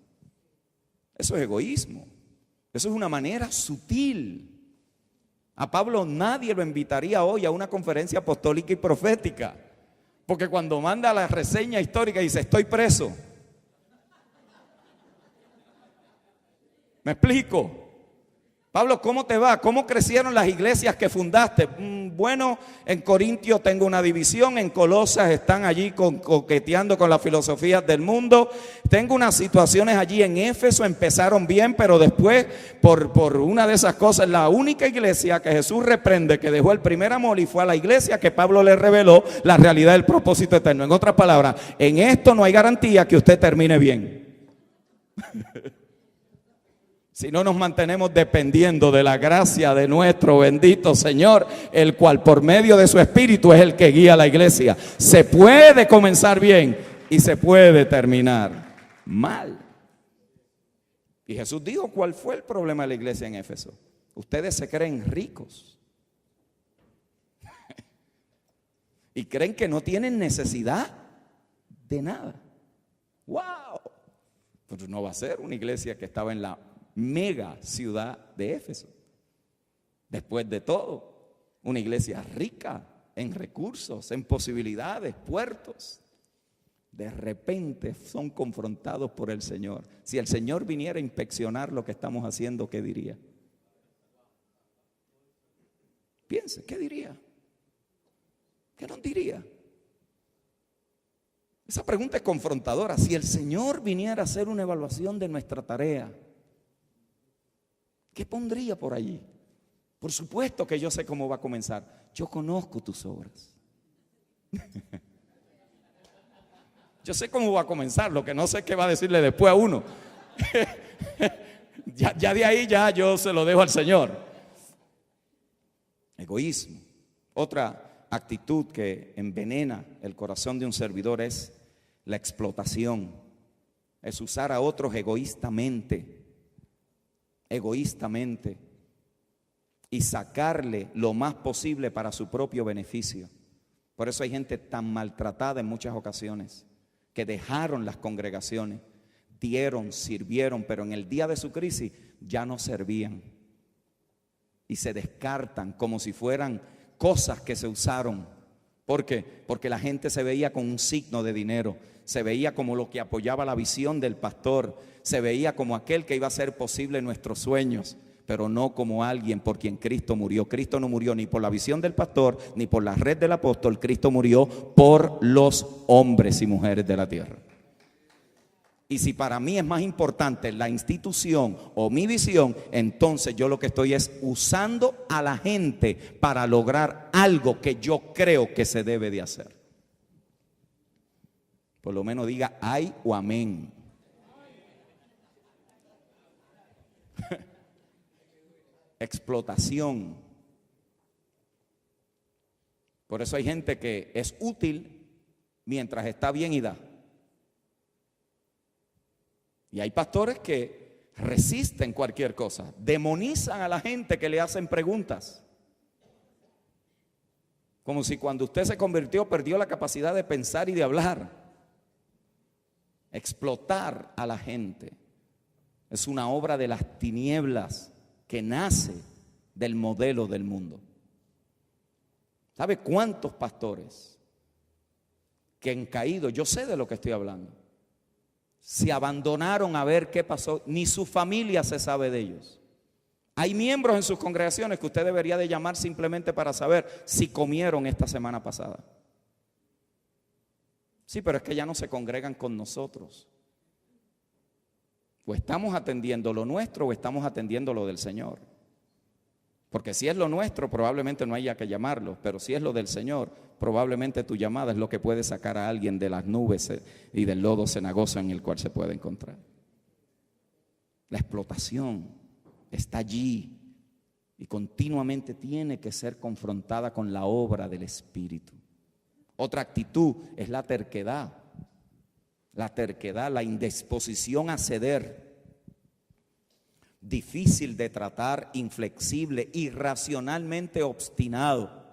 Eso es egoísmo. Eso es una manera sutil. A Pablo nadie lo invitaría hoy a una conferencia apostólica y profética, porque cuando manda la reseña histórica dice, estoy preso. ¿Me explico? Pablo, ¿cómo te va? ¿Cómo crecieron las iglesias que fundaste? Bueno, en Corintio tengo una división, en Colosas están allí coqueteando con las filosofías del mundo. Tengo unas situaciones allí en Éfeso, empezaron bien, pero después, por una de esas cosas, la única iglesia que Jesús reprende, que dejó el primer amor, y fue a la iglesia que Pablo le reveló la realidad del propósito eterno. En otras palabras, en esto no hay garantía que usted termine bien. Si no nos mantenemos dependiendo de la gracia de nuestro bendito Señor, el cual por medio de su Espíritu es el que guía a la iglesia. Se puede comenzar bien y se puede terminar mal. Y Jesús dijo cuál fue el problema de la iglesia en Éfeso. Ustedes se creen ricos y creen que no tienen necesidad de nada. ¡Wow! Pero no va a ser una iglesia que estaba en la mega ciudad de Éfeso. Después de todo, una iglesia rica en recursos, en posibilidades, puertos. De repente son confrontados por el Señor. Si el Señor viniera a inspeccionar lo que estamos haciendo, ¿qué diría? Piense, ¿qué diría? ¿Qué nos diría? Esa pregunta es confrontadora. Si el Señor viniera a hacer una evaluación de nuestra tarea, ¿qué pondría por allí? Por supuesto que yo sé cómo va a comenzar. Yo conozco tus obras. Yo sé cómo va a comenzar, lo que no sé qué va a decirle después a uno. ya de ahí ya yo se lo dejo al Señor. Egoísmo. Otra actitud que envenena el corazón de un servidor es la explotación. Es usar a otros egoístamente y sacarle lo más posible para su propio beneficio. Por eso hay gente tan maltratada en muchas ocasiones, que dejaron las congregaciones, dieron, sirvieron, pero en el día de su crisis ya no servían y se descartan como si fueran cosas que se usaron. ¿Por qué? Porque la gente se veía con un signo de dinero, se veía como lo que apoyaba la visión del pastor, se veía como aquel que iba a hacer posible nuestros sueños, pero no como alguien por quien Cristo murió. Cristo no murió ni por la visión del pastor, ni por la red del apóstol. Cristo murió por los hombres y mujeres de la tierra. Y si para mí es más importante la institución o mi visión, entonces yo lo que estoy es usando a la gente para lograr algo que yo creo que se debe de hacer. Por lo menos diga ay o amén. Explotación. Por eso hay gente que es útil mientras está bien y da. Y hay pastores que resisten cualquier cosa, demonizan a la gente que le hacen preguntas. Como si cuando usted se convirtió perdió la capacidad de pensar y de hablar. Explotar a la gente es una obra de las tinieblas que nace del modelo del mundo. ¿Sabe cuántos pastores que han caído? Yo sé de lo que estoy hablando. Se abandonaron a ver qué pasó, ni su familia se sabe de ellos. Hay miembros en sus congregaciones que usted debería de llamar simplemente para saber si comieron esta semana pasada. Sí, pero es que ya no se congregan con nosotros. O estamos atendiendo lo nuestro o estamos atendiendo lo del Señor. Porque si es lo nuestro, probablemente no haya que llamarlo. Pero si es lo del Señor, probablemente tu llamada es lo que puede sacar a alguien de las nubes y del lodo cenagoso en el cual se puede encontrar. La explotación está allí y continuamente tiene que ser confrontada con la obra del Espíritu. Otra actitud es la terquedad. La terquedad, la indisposición a ceder. Difícil de tratar, inflexible, irracionalmente obstinado.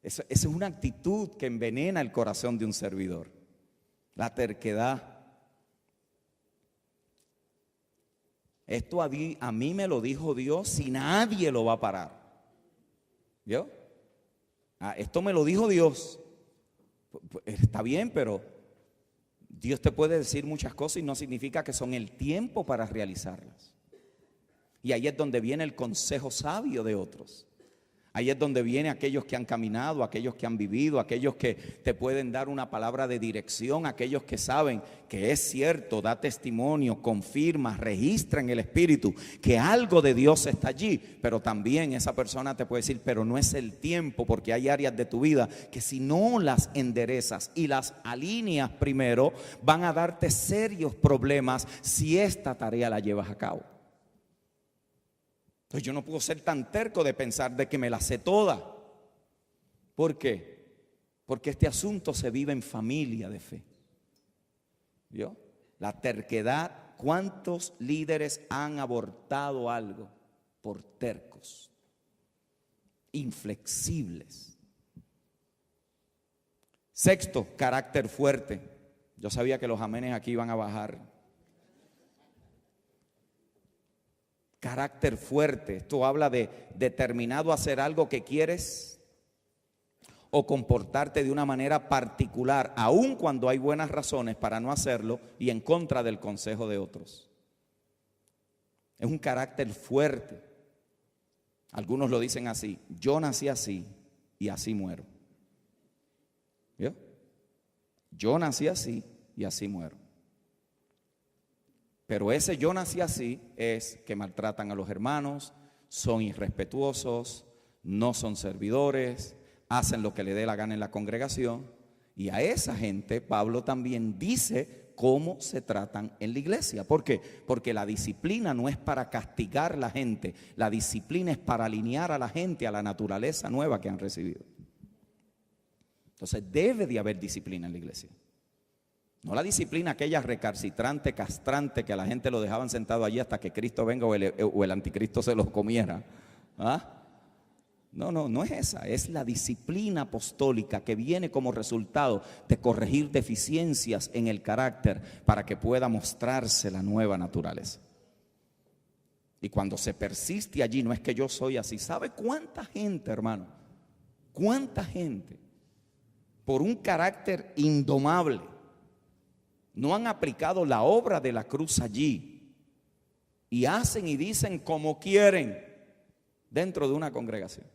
Esa es una actitud que envenena el corazón de un servidor. La terquedad. Esto a mí me lo dijo Dios y nadie lo va a parar. ¿Vio? Esto me lo dijo Dios. Está bien, pero Dios te puede decir muchas cosas y no significa que son el tiempo para realizarlas. Y ahí es donde viene el consejo sabio de otros. Ahí es donde vienen aquellos que han caminado, aquellos que han vivido, aquellos que te pueden dar una palabra de dirección, aquellos que saben que es cierto, da testimonio, confirma, registra en el Espíritu que algo de Dios está allí. Pero también esa persona te puede decir, pero no es el tiempo, porque hay áreas de tu vida que si no las enderezas y las alineas primero, van a darte serios problemas si esta tarea la llevas a cabo. Entonces yo no puedo ser tan terco de pensar de que me la sé toda. ¿Por qué? Porque este asunto se vive en familia de fe. ¿Vio? La terquedad, ¿cuántos líderes han abortado algo por tercos? Inflexibles. Sexto, carácter fuerte. Yo sabía que los amenes aquí iban a bajar. Carácter fuerte, esto habla de determinado a hacer algo que quieres o comportarte de una manera particular, aun cuando hay buenas razones para no hacerlo y en contra del consejo de otros. Es un carácter fuerte. Algunos lo dicen así: yo nací así y así muero. ¿Vio? Yo nací así y así muero. Pero ese yo nací así es que maltratan a los hermanos, son irrespetuosos, no son servidores, hacen lo que le dé la gana en la congregación. Y a esa gente Pablo también dice cómo se tratan en la iglesia. ¿Por qué? Porque la disciplina no es para castigar a la gente, la disciplina es para alinear a la gente a la naturaleza nueva que han recibido. Entonces debe de haber disciplina en la iglesia. No la disciplina aquella recalcitrante, castrante, que a la gente lo dejaban sentado allí hasta que Cristo venga o el anticristo se los comiera. ¿Ah? No es esa. Es la disciplina apostólica que viene como resultado de corregir deficiencias en el carácter para que pueda mostrarse la nueva naturaleza. Y cuando se persiste allí, no es que yo soy así. ¿Sabe cuánta gente, hermano? ¿Cuánta gente por un carácter indomable no han aplicado la obra de la cruz allí y hacen y dicen como quieren dentro de una congregación?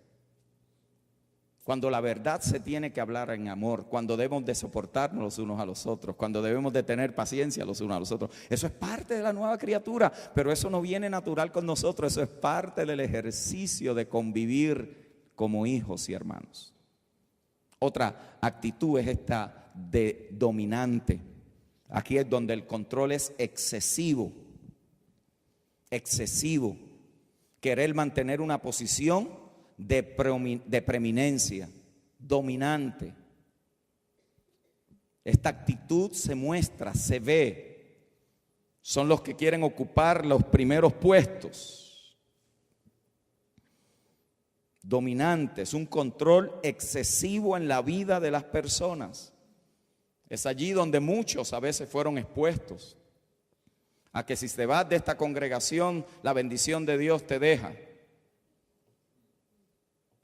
Cuando la verdad se tiene que hablar en amor, cuando debemos de soportarnos los unos a los otros, cuando debemos de tener paciencia los unos a los otros. Eso es parte de la nueva criatura, pero eso no viene natural con nosotros, eso es parte del ejercicio de convivir como hijos y hermanos. Otra actitud es esta de dominante. Aquí es donde el control es excesivo. Excesivo. Querer mantener una posición de preeminencia, dominante. Esta actitud se muestra, se ve. Son los que quieren ocupar los primeros puestos. Dominantes, un control excesivo en la vida de las personas. Es allí donde muchos a veces fueron expuestos a que si te vas de esta congregación, la bendición de Dios te deja.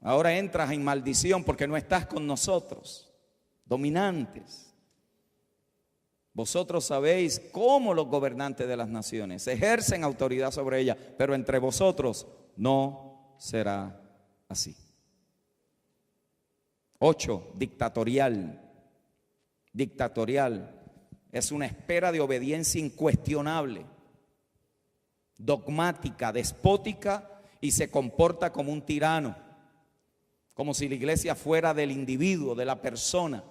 Ahora entras en maldición porque no estás con nosotros. Dominantes. Vosotros sabéis cómo los gobernantes de las naciones ejercen autoridad sobre ellas, pero entre vosotros no será así. 8, dictatorial. Dictatorial es una espera de obediencia incuestionable, dogmática, despótica, y se comporta como un tirano, como si la iglesia fuera del individuo, de la persona.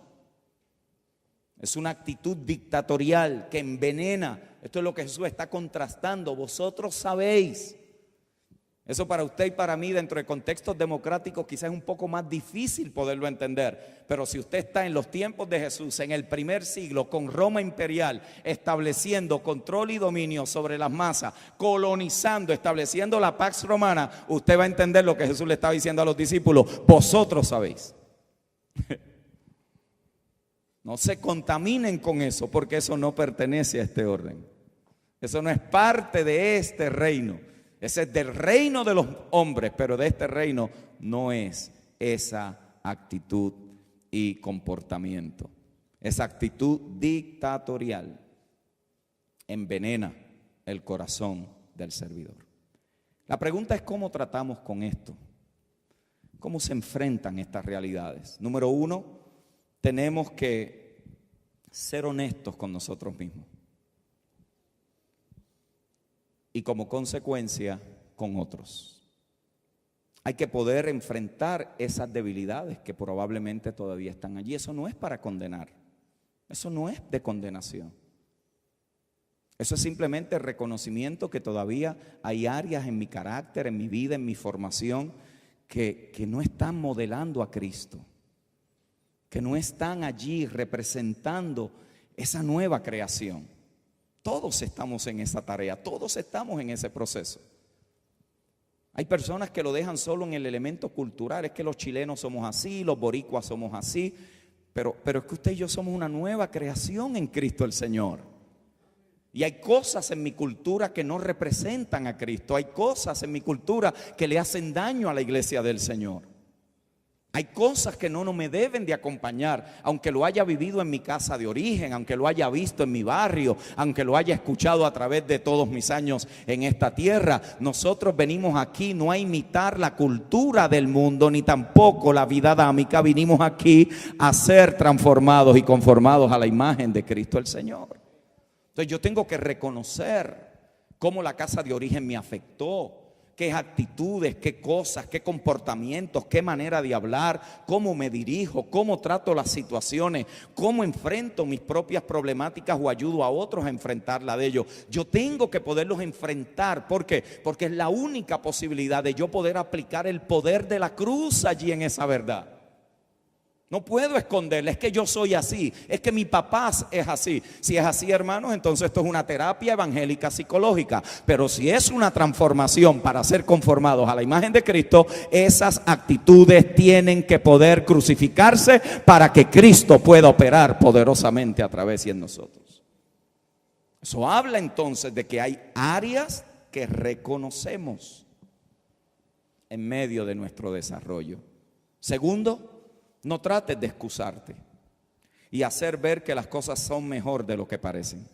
Es una actitud dictatorial que envenena. Esto es lo que Jesús está contrastando. Vosotros sabéis. Eso para usted y para mí, dentro de contextos democráticos, quizás es un poco más difícil poderlo entender. Pero si usted está en los tiempos de Jesús, en el primer siglo, con Roma imperial, estableciendo control y dominio sobre las masas, colonizando, estableciendo la Pax Romana, usted va a entender lo que Jesús le estaba diciendo a los discípulos: vosotros sabéis. No se contaminen con eso, porque eso no pertenece a este orden. Eso no es parte de este reino. Ese es del reino de los hombres, pero de este reino no es esa actitud y comportamiento. Esa actitud dictatorial envenena el corazón del servidor. La pregunta es: ¿cómo tratamos con esto? ¿Cómo se enfrentan estas realidades? Número uno, tenemos que ser honestos con nosotros mismos. Y como consecuencia, con otros. Hay que poder enfrentar esas debilidades que probablemente todavía están allí. Eso no es para condenar. Eso no es de condenación. Eso es simplemente reconocimiento que todavía hay áreas en mi carácter, en mi vida, en mi formación, que no están modelando a Cristo, que no están allí representando esa nueva creación. Todos estamos en esa tarea, todos estamos en ese proceso. Hay personas que lo dejan solo en el elemento cultural: es que los chilenos somos así, los boricuas somos así, pero es que usted y yo somos una nueva creación en Cristo el Señor. Y hay cosas en mi cultura que no representan a Cristo. Hay cosas en mi cultura que le hacen daño a la iglesia del Señor. Hay cosas que no me deben de acompañar, aunque lo haya vivido en mi casa de origen, aunque lo haya visto en mi barrio, aunque lo haya escuchado a través de todos mis años en esta tierra. Nosotros venimos aquí no a imitar la cultura del mundo, ni tampoco la vida adámica. Vinimos aquí a ser transformados y conformados a la imagen de Cristo el Señor. Entonces yo tengo que reconocer cómo la casa de origen me afectó. Qué actitudes, qué cosas, qué comportamientos, qué manera de hablar, cómo me dirijo, cómo trato las situaciones, cómo enfrento mis propias problemáticas o ayudo a otros a enfrentarla de ellos. Yo tengo que poderlos enfrentar. ¿Por qué? Porque es la única posibilidad de yo poder aplicar el poder de la cruz allí en esa verdad. No puedo esconderle: es que yo soy así, es que mi papá es así. Si es así, hermanos, entonces esto es una terapia evangélica psicológica. Pero si es una transformación para ser conformados a la imagen de Cristo, esas actitudes tienen que poder crucificarse para que Cristo pueda operar poderosamente a través y en nosotros. Eso habla entonces de que hay áreas que reconocemos en medio de nuestro desarrollo. Segundo, no trates de excusarte y hacer ver que las cosas son mejor de lo que parecen.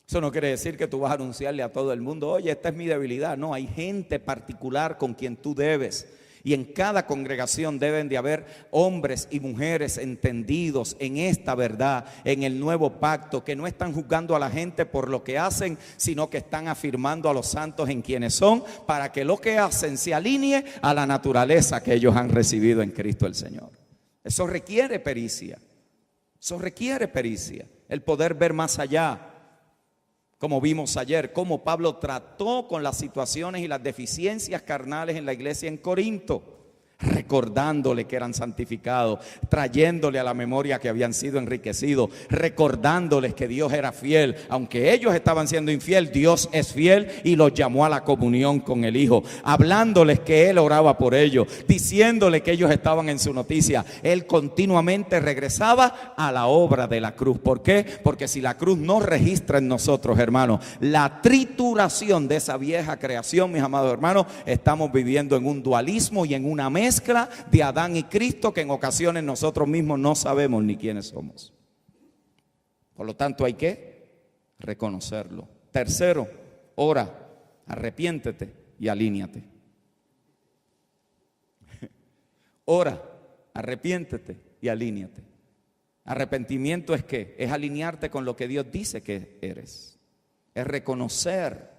Eso no quiere decir que tú vas a anunciarle a todo el mundo: oye, esta es mi debilidad. No, hay gente particular con quien tú debes. Y en cada congregación deben de haber hombres y mujeres entendidos en esta verdad, en el nuevo pacto, que no están juzgando a la gente por lo que hacen, sino que están afirmando a los santos en quienes son, para que lo que hacen se alinee a la naturaleza que ellos han recibido en Cristo el Señor. Eso requiere pericia. Eso requiere pericia. El poder ver más allá. Como vimos ayer, cómo Pablo trató con las situaciones y las deficiencias carnales en la iglesia en Corinto, recordándole que eran santificados, trayéndole a la memoria que habían sido enriquecidos, recordándoles que Dios era fiel. Aunque ellos estaban siendo infiel, Dios es fiel y los llamó a la comunión con el Hijo, hablándoles que Él oraba por ellos, diciéndole que ellos estaban en su noticia. Él continuamente regresaba a la obra de la cruz. ¿Por qué? Porque si la cruz no registra en nosotros, hermanos, la trituración de esa vieja creación, mis amados hermanos, estamos viviendo en un dualismo y en una mezcla de Adán y Cristo que en ocasiones nosotros mismos no sabemos ni quiénes somos. Por lo tanto, hay que reconocerlo. Tercero, ora, arrepiéntete y alíñate. Ora, arrepiéntete y alíñate. Arrepentimiento es ¿qué? Es alinearte con lo que Dios dice que eres. Es reconocer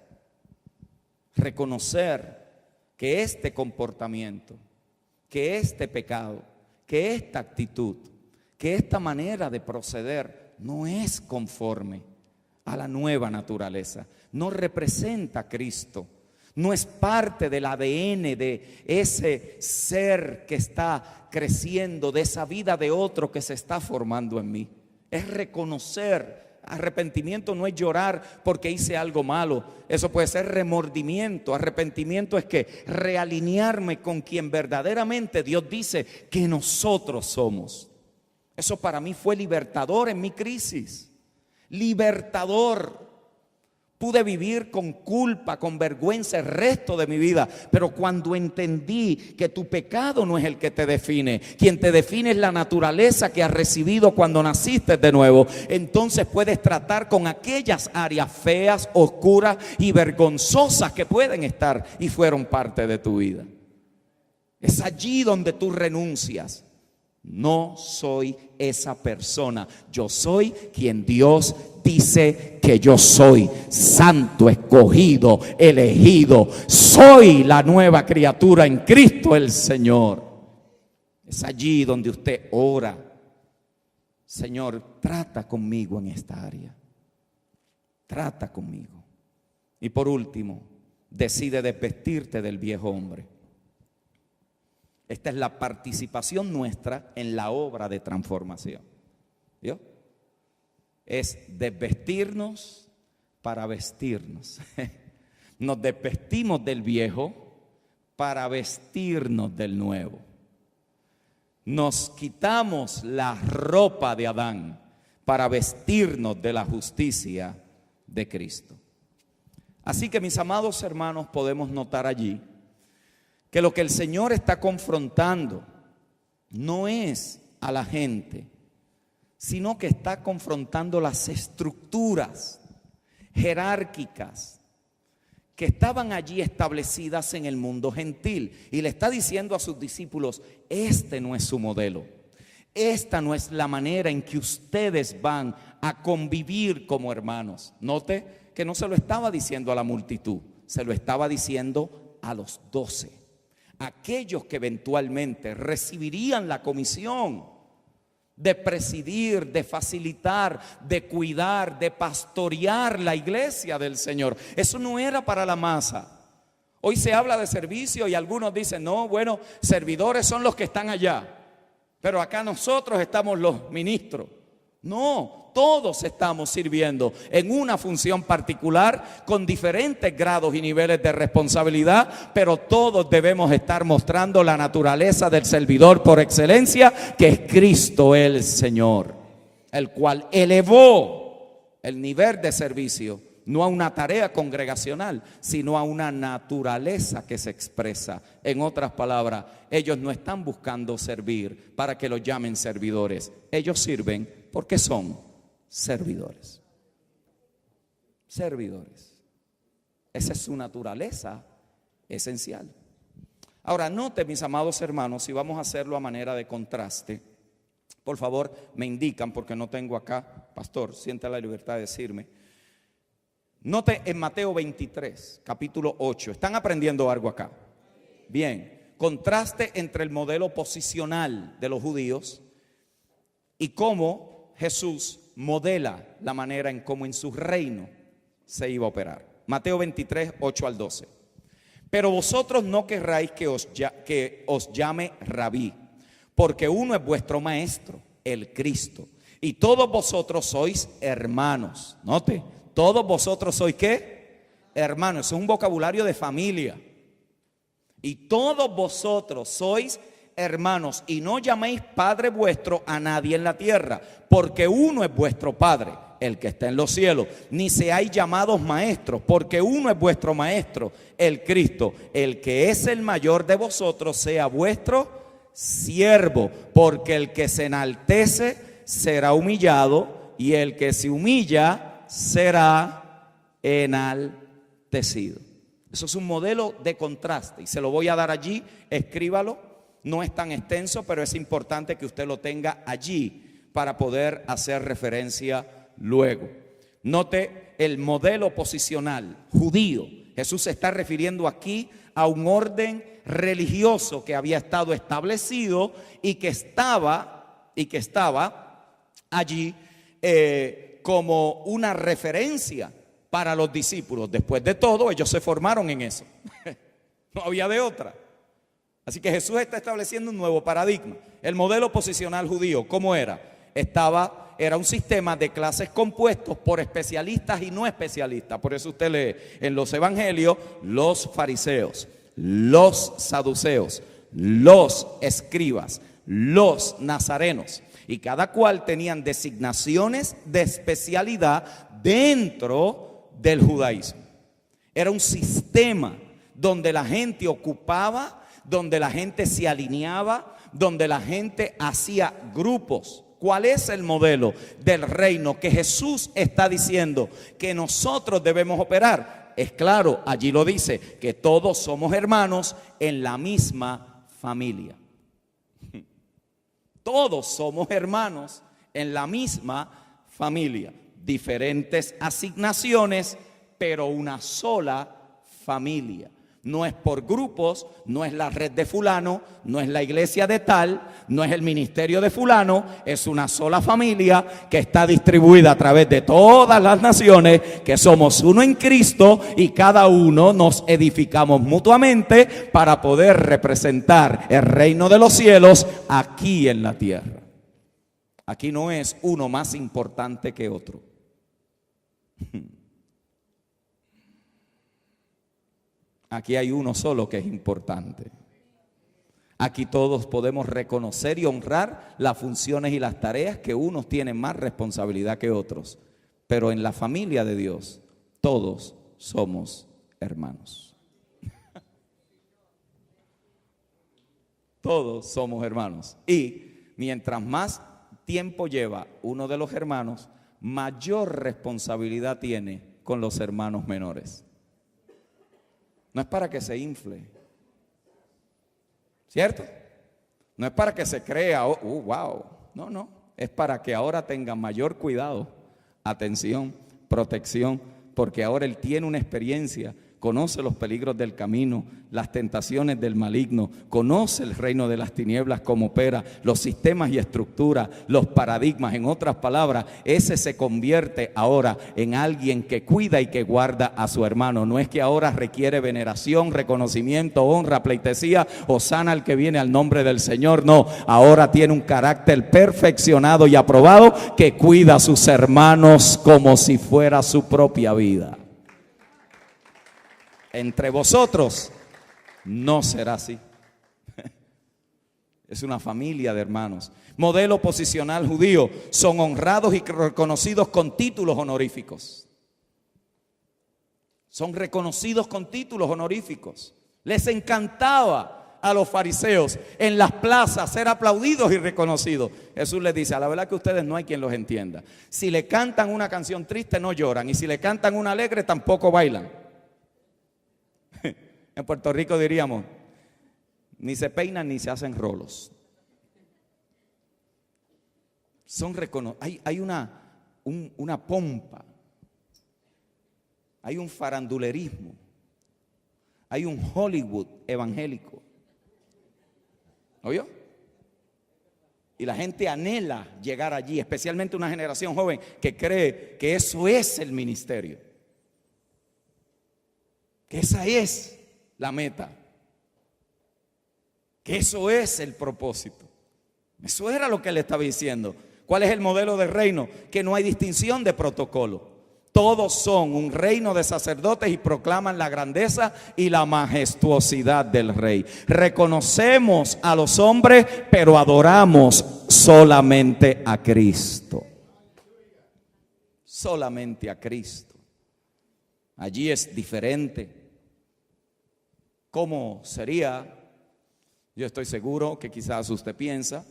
que este comportamiento, que este pecado, que esta actitud, que esta manera de proceder no es conforme a la nueva naturaleza, no representa a Cristo, No es parte del ADN de ese ser que está creciendo, de esa vida de otro que se está formando en mí. Es reconocer. Arrepentimiento no es llorar porque hice algo malo. Eso puede ser remordimiento. Arrepentimiento es que realinearme con quien verdaderamente Dios dice que nosotros somos. Eso para mí fue libertador en mi crisis. Libertador. Pude vivir con culpa, con vergüenza el resto de mi vida. Pero cuando entendí que tu pecado no es el que te define, quien te define es la naturaleza que has recibido cuando naciste de nuevo, entonces puedes tratar con aquellas áreas feas, oscuras y vergonzosas que pueden estar y fueron parte de tu vida. Es allí donde tú renuncias. No soy esa persona. Yo soy quien Dios dice que yo soy. Santo, escogido, elegido. Soy la nueva criatura en Cristo el Señor. Es allí donde usted ora. Señor, trata conmigo en esta área. Trata conmigo. Y por último, decide desvestirte del viejo hombre. Esta es la participación nuestra en la obra de transformación. ¿Vio? Es desvestirnos para vestirnos. Nos desvestimos del viejo para vestirnos del nuevo. Nos quitamos la ropa de Adán para vestirnos de la justicia de Cristo. Así que, mis amados hermanos, podemos notar allí que lo que el Señor está confrontando no es a la gente, sino que está confrontando las estructuras jerárquicas que estaban allí establecidas en el mundo gentil. Y le está diciendo a sus discípulos, este no es su modelo. Esta no es la manera en que ustedes van a convivir como hermanos. Note que no se lo estaba diciendo a la multitud, se lo estaba diciendo a los 12. Aquellos que eventualmente recibirían la comisión de presidir, de facilitar, de cuidar, de pastorear la iglesia del Señor. Eso no era para la masa. Hoy se habla de servicio y algunos dicen, no, bueno, servidores son los que están allá, pero acá nosotros estamos los ministros. No, todos estamos sirviendo en una función particular con diferentes grados y niveles de responsabilidad, pero todos debemos estar mostrando la naturaleza del servidor por excelencia, que es Cristo el Señor, el cual elevó el nivel de servicio no a una tarea congregacional, sino a una naturaleza que se expresa. En otras palabras, ellos no están buscando servir para que los llamen servidores. Ellos sirven porque son servidores. Servidores. Esa es su naturaleza esencial. Ahora, note, mis amados hermanos, si vamos a hacerlo a manera de contraste, por favor, me indican, porque no tengo acá, pastor, sienta la libertad de decirme. Note en Mateo 23, capítulo 8. ¿Están aprendiendo algo acá? Bien, contraste entre el modelo posicional de los judíos y cómo Jesús modela la manera en cómo en su reino se iba a operar. Mateo 23, 8 al 12. Pero vosotros no querráis que os llame rabí, porque uno es vuestro maestro, el Cristo, y todos vosotros sois hermanos. Note. Todos vosotros sois ¿qué? Hermanos. Es un vocabulario de familia. Y todos vosotros sois hermanos. Y no llaméis Padre vuestro a nadie en la tierra, porque uno es vuestro Padre, el que está en los cielos. Ni seáis llamados maestros, porque uno es vuestro maestro, el Cristo. El que es el mayor de vosotros sea vuestro siervo, porque el que se enaltece será humillado, y el que se humilla será enaltecido. Eso es un modelo de contraste y se lo voy a dar allí, escríbalo. No es tan extenso, pero es importante que usted lo tenga allí para poder hacer referencia luego. Note el modelo posicional judío. Jesús se está refiriendo aquí a un orden religioso que había estado establecido y que estaba allí como una referencia para los discípulos. Después de todo, ellos se formaron en eso. No había de otra. Así que Jesús está estableciendo un nuevo paradigma. El modelo posicional judío, ¿cómo era? Era un sistema de clases compuestos por especialistas y no especialistas. Por eso usted lee en los evangelios los fariseos, los saduceos, los escribas, los nazarenos. Y cada cual tenían designaciones de especialidad dentro del judaísmo. Era un sistema donde la gente ocupaba, donde la gente se alineaba, donde la gente hacía grupos. ¿Cuál es el modelo del reino que Jesús está diciendo que nosotros debemos operar? Es claro, allí lo dice, que todos somos hermanos en la misma familia. Todos somos hermanos en la misma familia. Diferentes asignaciones, pero una sola familia. No es por grupos, no es la red de fulano, no es la iglesia de tal, no es el ministerio de fulano, es una sola familia que está distribuida a través de todas las naciones, que somos uno en Cristo y cada uno nos edificamos mutuamente para poder representar el reino de los cielos aquí en la tierra. Aquí no es uno más importante que otro. Aquí hay uno solo que es importante. Aquí todos podemos reconocer y honrar las funciones y las tareas que unos tienen más responsabilidad que otros. Pero en la familia de Dios, todos somos hermanos. Todos somos hermanos. Y mientras más tiempo lleva uno de los hermanos, mayor responsabilidad tiene con los hermanos menores. No es para que se infle, ¿cierto? No es para que se crea, wow, no, es para que ahora tenga mayor cuidado, atención, protección, porque ahora él tiene una experiencia, conoce los peligros del camino, las tentaciones del maligno, conoce el reino de las tinieblas, cómo opera, los sistemas y estructuras, los paradigmas. En otras palabras, ese se convierte ahora en alguien que cuida y que guarda a su hermano. No es que ahora requiere veneración, reconocimiento, honra, pleitesía, hosana al que viene al nombre del Señor. No, ahora tiene un carácter perfeccionado y aprobado que cuida a sus hermanos como si fuera su propia vida. Entre vosotros no será así. Es una familia de hermanos. Modelo posicional judío. Son honrados y reconocidos con títulos honoríficos. Son reconocidos con títulos honoríficos. Les encantaba a los fariseos en las plazas ser aplaudidos y reconocidos. Jesús les dice, a la verdad que ustedes no hay quien los entienda. Si le cantan una canción triste no lloran, y si le cantan una alegre tampoco bailan. En Puerto Rico diríamos, ni se peinan ni se hacen rolos. Hay una pompa, hay un farandulerismo, hay un Hollywood evangélico. ¿Oyó? Y la gente anhela llegar allí, especialmente una generación joven que cree que eso es el ministerio, que esa es la meta, que eso es el propósito. Eso era lo que él estaba diciendo. ¿Cuál es el modelo del reino? Que no hay distinción de protocolo. Todos son un reino de sacerdotes y proclaman la grandeza y la majestuosidad del rey. Reconocemos a los hombres, pero adoramos solamente a Cristo. Solamente a Cristo. Allí es diferente. ¿Cómo sería? Yo estoy seguro que quizás usted piensa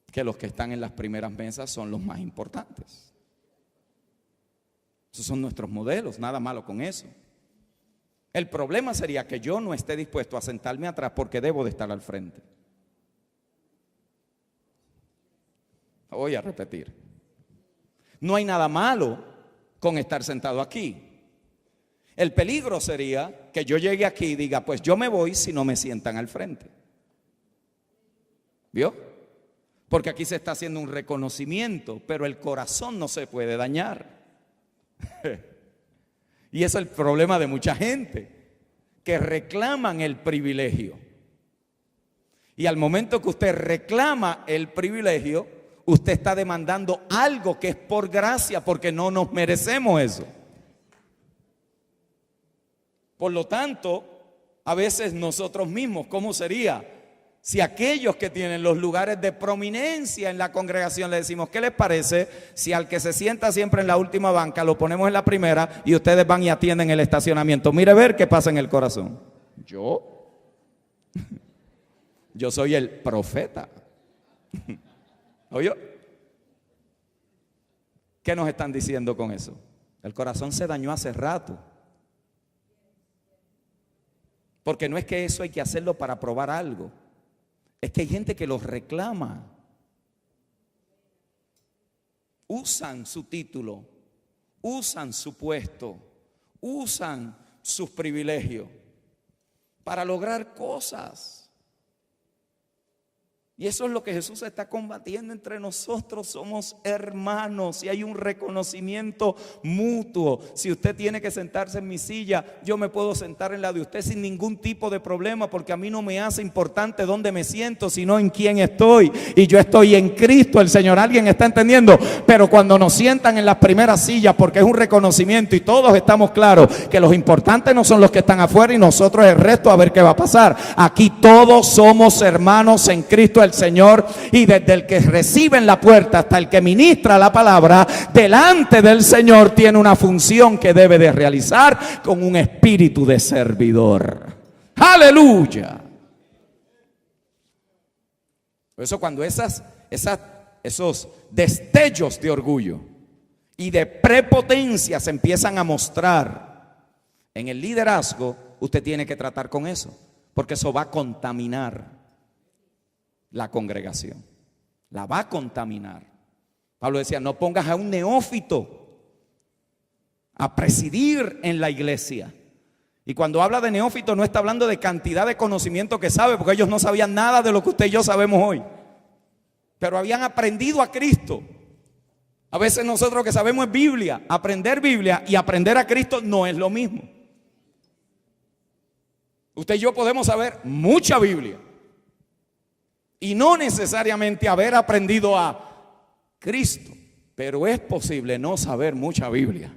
que los que están en las primeras mesas son los más importantes. Esos son nuestros modelos, nada malo con eso. El problema sería que yo no esté dispuesto a sentarme atrás porque debo de estar al frente. Voy a repetir. No hay nada malo con estar sentado aquí. El peligro sería que yo llegue aquí y diga, pues yo me voy si no me sientan al frente. ¿Vio? Porque aquí se está haciendo un reconocimiento, pero el corazón no se puede dañar. Y ese es el problema de mucha gente, que reclaman el privilegio. Y al momento que usted reclama el privilegio, usted está demandando algo que es por gracia, porque no nos merecemos eso. Por lo tanto, a veces nosotros mismos, ¿cómo sería si aquellos que tienen los lugares de prominencia en la congregación le decimos, ¿qué les parece si al que se sienta siempre en la última banca lo ponemos en la primera y ustedes van y atienden el estacionamiento? Mire ver qué pasa en el corazón. Yo soy el profeta. ¿Oyó? ¿Qué nos están diciendo con eso? El corazón se dañó hace rato. Porque no es que eso hay que hacerlo para probar algo. Es que hay gente que los reclama. Usan su título, usan su puesto, usan sus privilegios para lograr cosas. Y eso es lo que Jesús está combatiendo entre nosotros. Somos hermanos y hay un reconocimiento mutuo. Si usted tiene que sentarse en mi silla, yo me puedo sentar en la de usted sin ningún tipo de problema, porque a mí no me hace importante dónde me siento, sino en quién estoy. Y yo estoy en Cristo, el Señor. ¿Alguien está entendiendo? Pero cuando nos sientan en las primeras sillas, porque es un reconocimiento y todos estamos claros que los importantes no son los que están afuera y nosotros el resto, a ver qué va a pasar. Aquí todos somos hermanos en Cristo el Señor, y desde el que recibe en la puerta hasta el que ministra la palabra delante del Señor tiene una función que debe de realizar con un espíritu de servidor. ¡Aleluya! Por eso cuando esos destellos de orgullo y de prepotencia se empiezan a mostrar en el liderazgo, usted tiene que tratar con eso, porque eso va a contaminar la congregación, la va a contaminar. Pablo decía, no pongas a un neófito a presidir en la iglesia. Y cuando habla de neófito no está hablando de cantidad de conocimiento que sabe, porque ellos no sabían nada de lo que usted y yo sabemos hoy, pero habían aprendido a Cristo. A veces nosotros que sabemos es Biblia, aprender Biblia y aprender a Cristo no es lo mismo. Usted y yo podemos saber mucha Biblia y no necesariamente haber aprendido a Cristo, pero es posible no saber mucha Biblia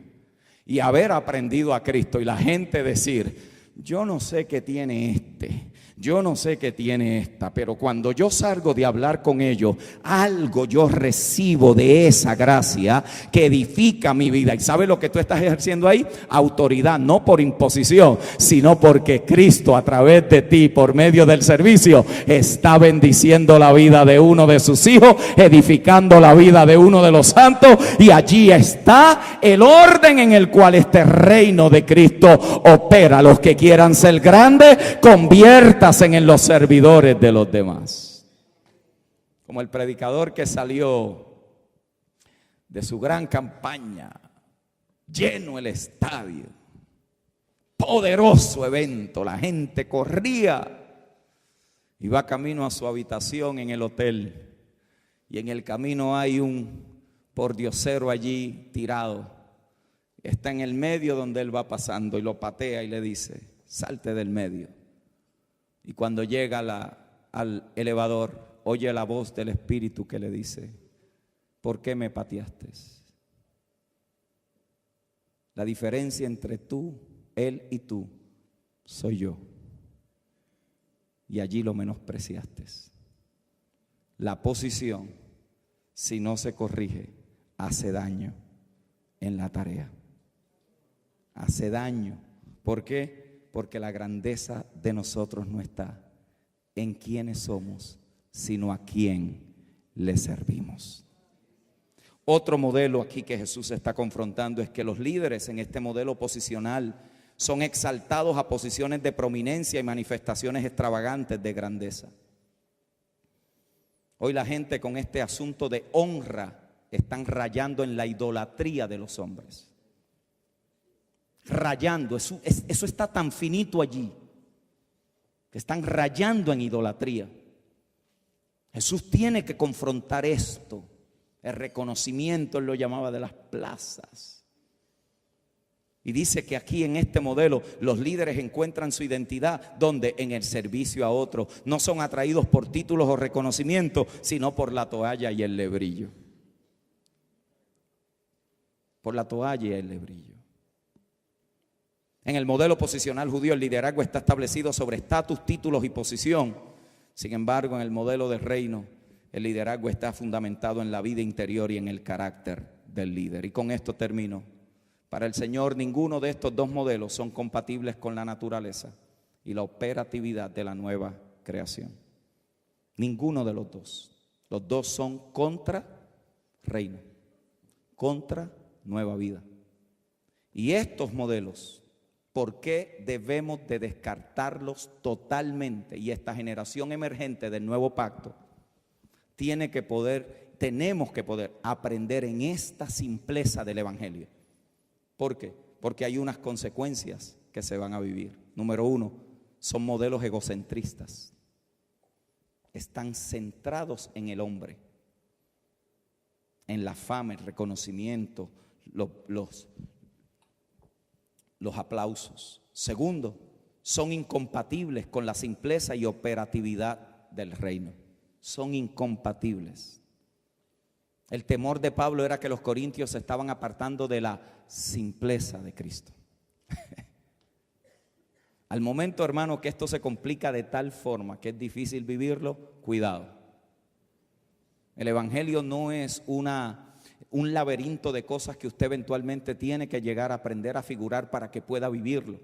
y haber aprendido a Cristo y la gente decir, yo no sé qué tiene este, yo no sé qué tiene esta, pero cuando yo salgo de hablar con ellos, algo yo recibo de esa gracia que edifica mi vida. ¿Y sabe lo que tú estás ejerciendo ahí? Autoridad, no por imposición, sino porque Cristo a través de ti, por medio del servicio, está bendiciendo la vida de uno de sus hijos, edificando la vida de uno de los santos, y allí está el orden en el cual este reino de Cristo opera. Los que quieran ser grandes, conviértanse en los servidores de los demás. Como el predicador que salió de su gran campaña, lleno el estadio, poderoso evento, la gente corría, iba camino a su habitación en el hotel, y en el camino hay un pordiosero allí tirado, está en el medio donde él va pasando y lo patea y le dice, salte del medio. Y cuando llega al elevador, oye la voz del Espíritu que le dice, ¿por qué me pateaste? La diferencia entre tú, él y tú, soy yo. Y allí lo menospreciaste. La posición, si no se corrige, hace daño en la tarea. Hace daño. ¿Por qué? Porque la grandeza de nosotros no está en quiénes somos, sino a quién le servimos. Otro modelo aquí que Jesús está confrontando es que los líderes en este modelo posicional son exaltados a posiciones de prominencia y manifestaciones extravagantes de grandeza. Hoy la gente con este asunto de honra están rayando en la idolatría de los hombres. Rayando, eso está tan finito allí, que están rayando en idolatría. Jesús tiene que confrontar esto. El reconocimiento, él lo llamaba de las plazas. Y dice que aquí en este modelo los líderes encuentran su identidad, donde en el servicio a otros. No son atraídos por títulos o reconocimientos, sino por la toalla y el lebrillo. Por la toalla y el lebrillo. En el modelo posicional judío, el liderazgo está establecido sobre estatus, títulos y posición. Sin embargo, en el modelo del reino, el liderazgo está fundamentado en la vida interior y en el carácter del líder. Y con esto termino. Para el Señor, ninguno de estos dos modelos son compatibles con la naturaleza y la operatividad de la nueva creación. Ninguno de los dos. Los dos son contra reino, contra nueva vida. Y estos modelos, ¿por qué debemos de descartarlos totalmente? Y esta generación emergente del nuevo pacto tenemos que poder aprender en esta simpleza del evangelio. ¿Por qué? Porque hay unas consecuencias que se van a vivir. Número uno, son modelos egocentristas. Están centrados en el hombre, en la fama, el reconocimiento, los aplausos. Segundo, son incompatibles con la simpleza y operatividad del reino. Son incompatibles. El temor de Pablo era que los corintios se estaban apartando de la simpleza de Cristo. Al momento, hermano, que esto se complica de tal forma que es difícil vivirlo, cuidado. El evangelio no es un laberinto de cosas que usted eventualmente tiene que llegar a aprender a figurar para que pueda vivirlo.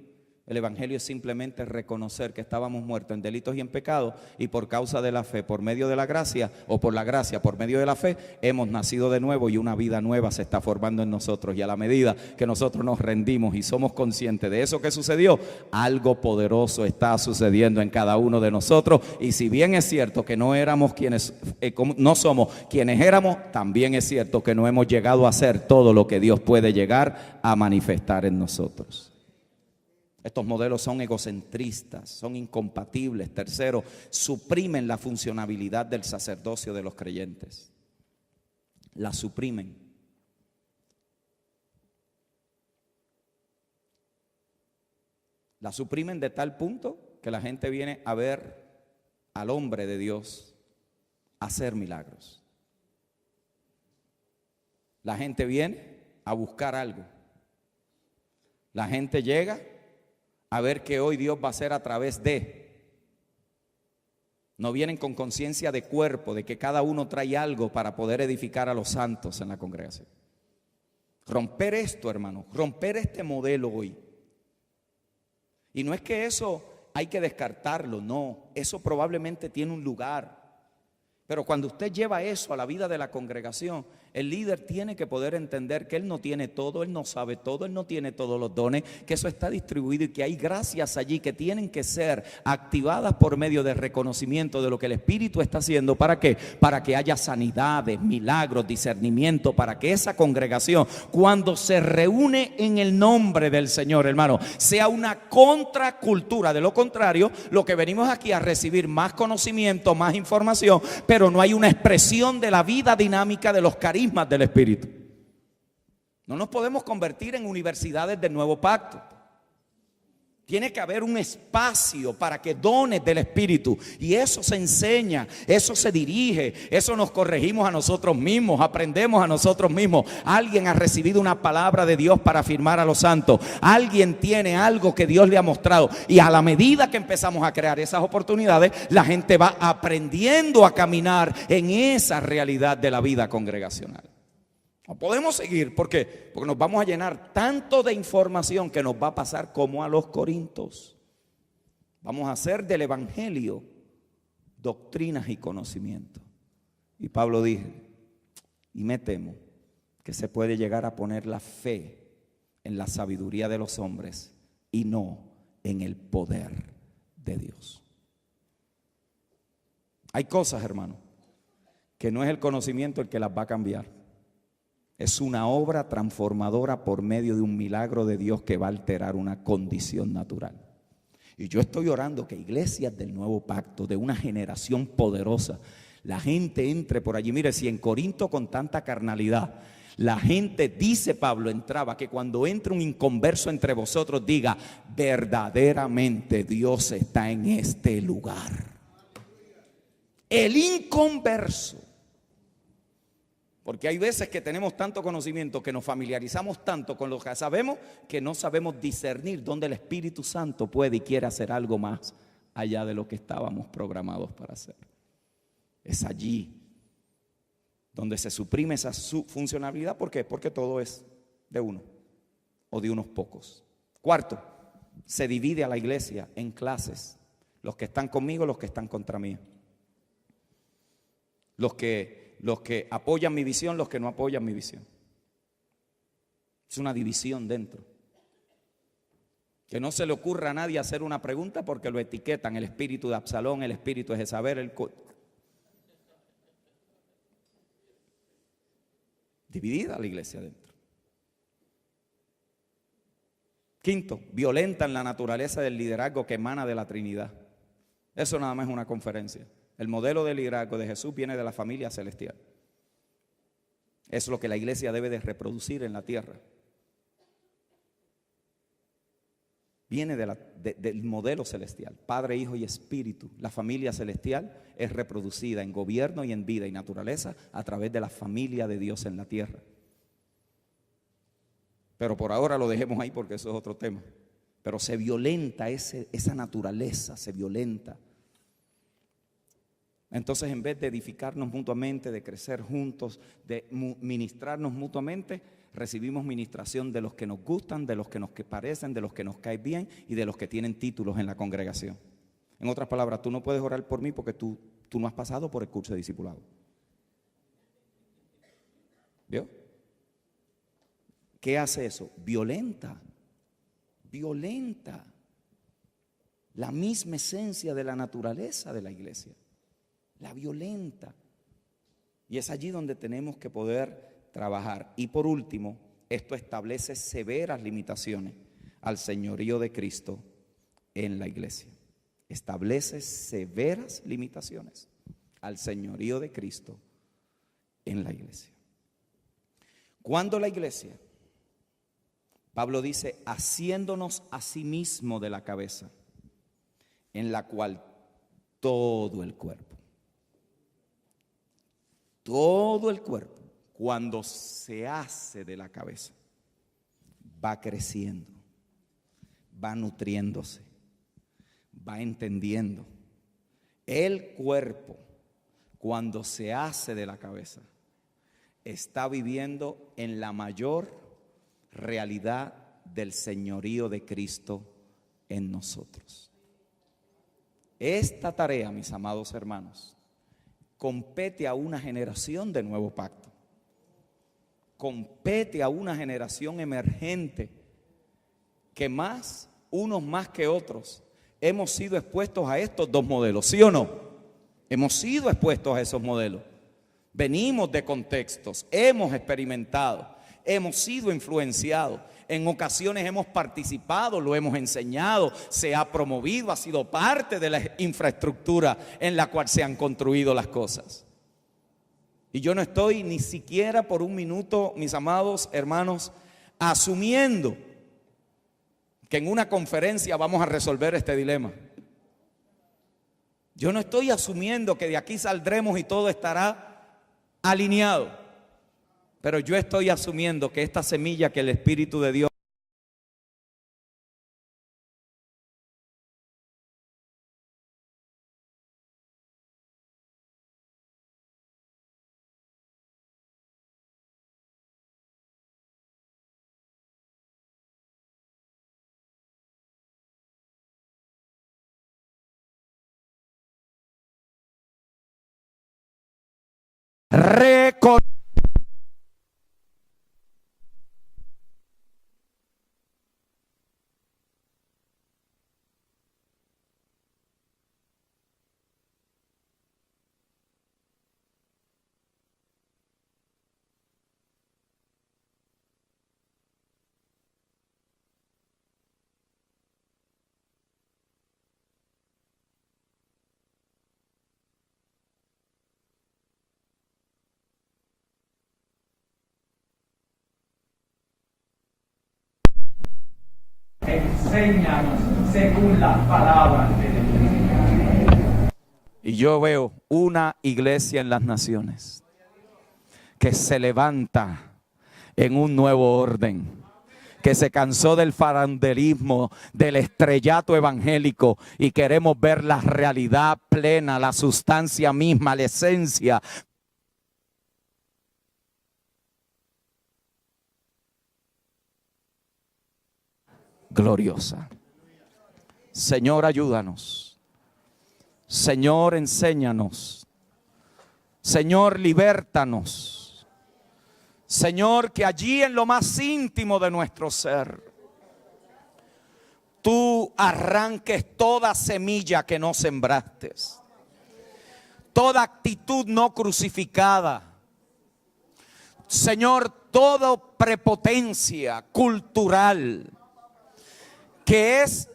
El evangelio es simplemente reconocer que estábamos muertos en delitos y en pecados, y por causa de la fe, por medio de la gracia, o por la gracia, por medio de la fe, hemos nacido de nuevo y una vida nueva se está formando en nosotros. Y a la medida que nosotros nos rendimos y somos conscientes de eso que sucedió, algo poderoso está sucediendo en cada uno de nosotros. Y si bien es cierto que no somos quienes éramos, también es cierto que no hemos llegado a ser todo lo que Dios puede llegar a manifestar en nosotros. Estos modelos son egocentristas, son incompatibles. Tercero, suprimen la funcionabilidad del sacerdocio de los creyentes. La suprimen. La suprimen de tal punto que la gente viene a ver al hombre de Dios hacer milagros. La gente viene a buscar algo. La gente llega a ver qué hoy Dios va a hacer a través de. No vienen con conciencia de cuerpo, de que cada uno trae algo para poder edificar a los santos en la congregación. Romper esto, hermano, romper este modelo hoy. Y no es que eso hay que descartarlo, no, eso probablemente tiene un lugar. Pero cuando usted lleva eso a la vida de la congregación, el líder tiene que poder entender que él no tiene todo, él no sabe todo, él no tiene todos los dones, que eso está distribuido y que hay gracias allí que tienen que ser activadas por medio de reconocimiento de lo que el Espíritu está haciendo. ¿Para qué? Para que haya sanidades, milagros, discernimiento, para que esa congregación, cuando se reúne en el nombre del Señor, hermano, sea una contracultura. De lo contrario, lo que venimos aquí a recibir más conocimiento, más información, pero no hay una expresión de la vida dinámica de los carismas del Espíritu. No nos podemos convertir en universidades del nuevo pacto. Tiene que haber un espacio para que dones del Espíritu, y eso se enseña, eso se dirige, eso nos corregimos a nosotros mismos, aprendemos a nosotros mismos. Alguien ha recibido una palabra de Dios para afirmar a los santos, alguien tiene algo que Dios le ha mostrado, y a la medida que empezamos a crear esas oportunidades, la gente va aprendiendo a caminar en esa realidad de la vida congregacional. No podemos seguir, ¿por qué? Porque nos vamos a llenar tanto de información que nos va a pasar como a los corintios. Vamos a hacer del evangelio doctrinas y conocimiento. Y Pablo dijo, y me temo que se puede llegar a poner la fe en la sabiduría de los hombres y no en el poder de Dios. Hay cosas, hermano, que no es el conocimiento el que las va a cambiar. Es una obra transformadora por medio de un milagro de Dios que va a alterar una condición natural. Y yo estoy orando que iglesias del nuevo pacto, de una generación poderosa, la gente entre por allí. Mire, si en Corinto con tanta carnalidad La gente, dice Pablo, entraba, que cuando entra un inconverso entre vosotros diga, verdaderamente Dios está en este lugar. El inconverso. Porque hay veces que tenemos tanto conocimiento, que nos familiarizamos tanto con lo que sabemos, que no sabemos discernir dónde el Espíritu Santo puede y quiere hacer algo más allá de lo que estábamos programados para hacer. Es allí donde se suprime esa funcionalidad. ¿Por qué? Porque todo es de uno o de unos pocos. Cuarto, se divide a la iglesia en clases. Los que están conmigo, los que están contra mí. Los que apoyan mi visión, los que no apoyan mi visión. Es una división dentro. Que no se le ocurra a nadie hacer una pregunta porque lo etiquetan: el espíritu de Absalón, el espíritu de Jezabel. Dividida la iglesia dentro. Quinto, violentan la naturaleza del liderazgo que emana de la Trinidad. Eso nada más es una conferencia. El modelo de liderazgo de Jesús viene de la familia celestial. Es lo que la iglesia debe de reproducir en la tierra. Viene del modelo celestial. Padre, Hijo y Espíritu. La familia celestial es reproducida en gobierno y en vida y naturaleza a través de la familia de Dios en la tierra. Pero por ahora lo dejemos ahí porque eso es otro tema. Pero se violenta esa naturaleza, se violenta. Entonces, en vez de edificarnos mutuamente, de crecer juntos, de ministrarnos mutuamente, recibimos ministración de los que nos gustan, de los que nos parecen, de los que nos caen bien y de los que tienen títulos en la congregación. En otras palabras, tú no puedes orar por mí porque tú no has pasado por el curso de discipulado. ¿Vio? ¿Qué hace eso? Violenta la misma esencia de la naturaleza de la iglesia. La violenta. Y es allí donde tenemos que poder trabajar. Y por último, esto establece severas limitaciones al señorío de Cristo en la iglesia. Establece severas limitaciones al señorío de Cristo en la iglesia. Cuando la iglesia, Pablo dice, haciéndonos a sí mismo de la cabeza, en la cual todo el cuerpo, cuando se hace de la cabeza, va creciendo, va nutriéndose, va entendiendo. El cuerpo, cuando se hace de la cabeza, está viviendo en la mayor realidad del señorío de Cristo en nosotros. Esta tarea, mis amados hermanos, compete a una generación de nuevo pacto. Compete a una generación emergente que unos más que otros, hemos sido expuestos a estos dos modelos, ¿sí o no? Hemos sido expuestos a esos modelos. Venimos de contextos, hemos experimentado, hemos sido influenciados. En ocasiones hemos participado, lo hemos enseñado, se ha promovido, ha sido parte de la infraestructura en la cual se han construido las cosas. Y yo no estoy ni siquiera por un minuto, mis amados hermanos, asumiendo que en una conferencia vamos a resolver este dilema. Yo no estoy asumiendo que de aquí saldremos y todo estará alineado. Pero yo estoy asumiendo que esta semilla que el Espíritu de Dios reconoce. Enséñanos según las palabras de Dios. Y yo veo una iglesia en las naciones que se levanta en un nuevo orden, que se cansó del faranderismo, del estrellato evangélico, y queremos ver la realidad plena, la sustancia misma, la esencia. Gloriosa. Señor, ayúdanos. Señor, enséñanos. Señor, libértanos. Señor, que allí en lo más íntimo de nuestro ser, tú arranques toda semilla que no sembraste, toda actitud no crucificada. Señor, toda prepotencia cultural que es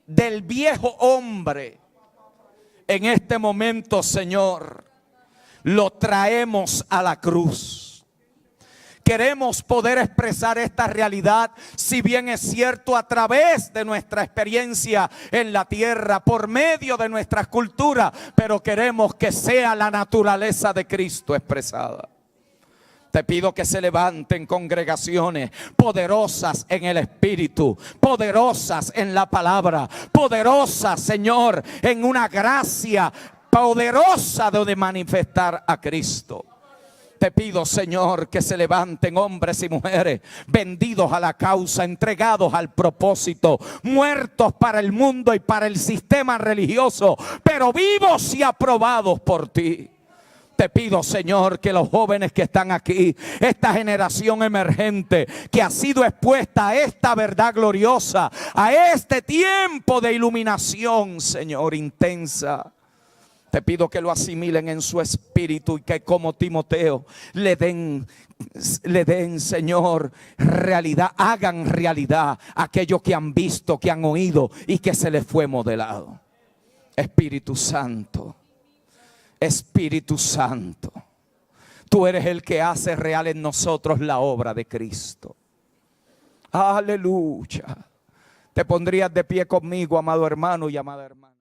del viejo hombre, en este momento, Señor, lo traemos a la cruz. Queremos poder expresar esta realidad, si bien es cierto, a través de nuestra experiencia en la tierra, por medio de nuestras culturas, pero queremos que sea la naturaleza de Cristo expresada. Te pido que se levanten congregaciones poderosas en el Espíritu, poderosas en la palabra, poderosas, Señor, en una gracia poderosa de manifestar a Cristo. Te pido, Señor, que se levanten hombres y mujeres vendidos a la causa, entregados al propósito, muertos para el mundo y para el sistema religioso, pero vivos y aprobados por ti. Te pido, Señor, que los jóvenes que están aquí, esta generación emergente que ha sido expuesta a esta verdad gloriosa, a este tiempo de iluminación, Señor, intensa, te pido que lo asimilen en su espíritu y que como Timoteo le den, Señor, realidad, hagan realidad aquello que han visto, que han oído y que se les fue modelado. Espíritu Santo. Espíritu Santo, tú eres el que hace real en nosotros la obra de Cristo. Aleluya. Te pondrías de pie conmigo, amado hermano y amada hermana.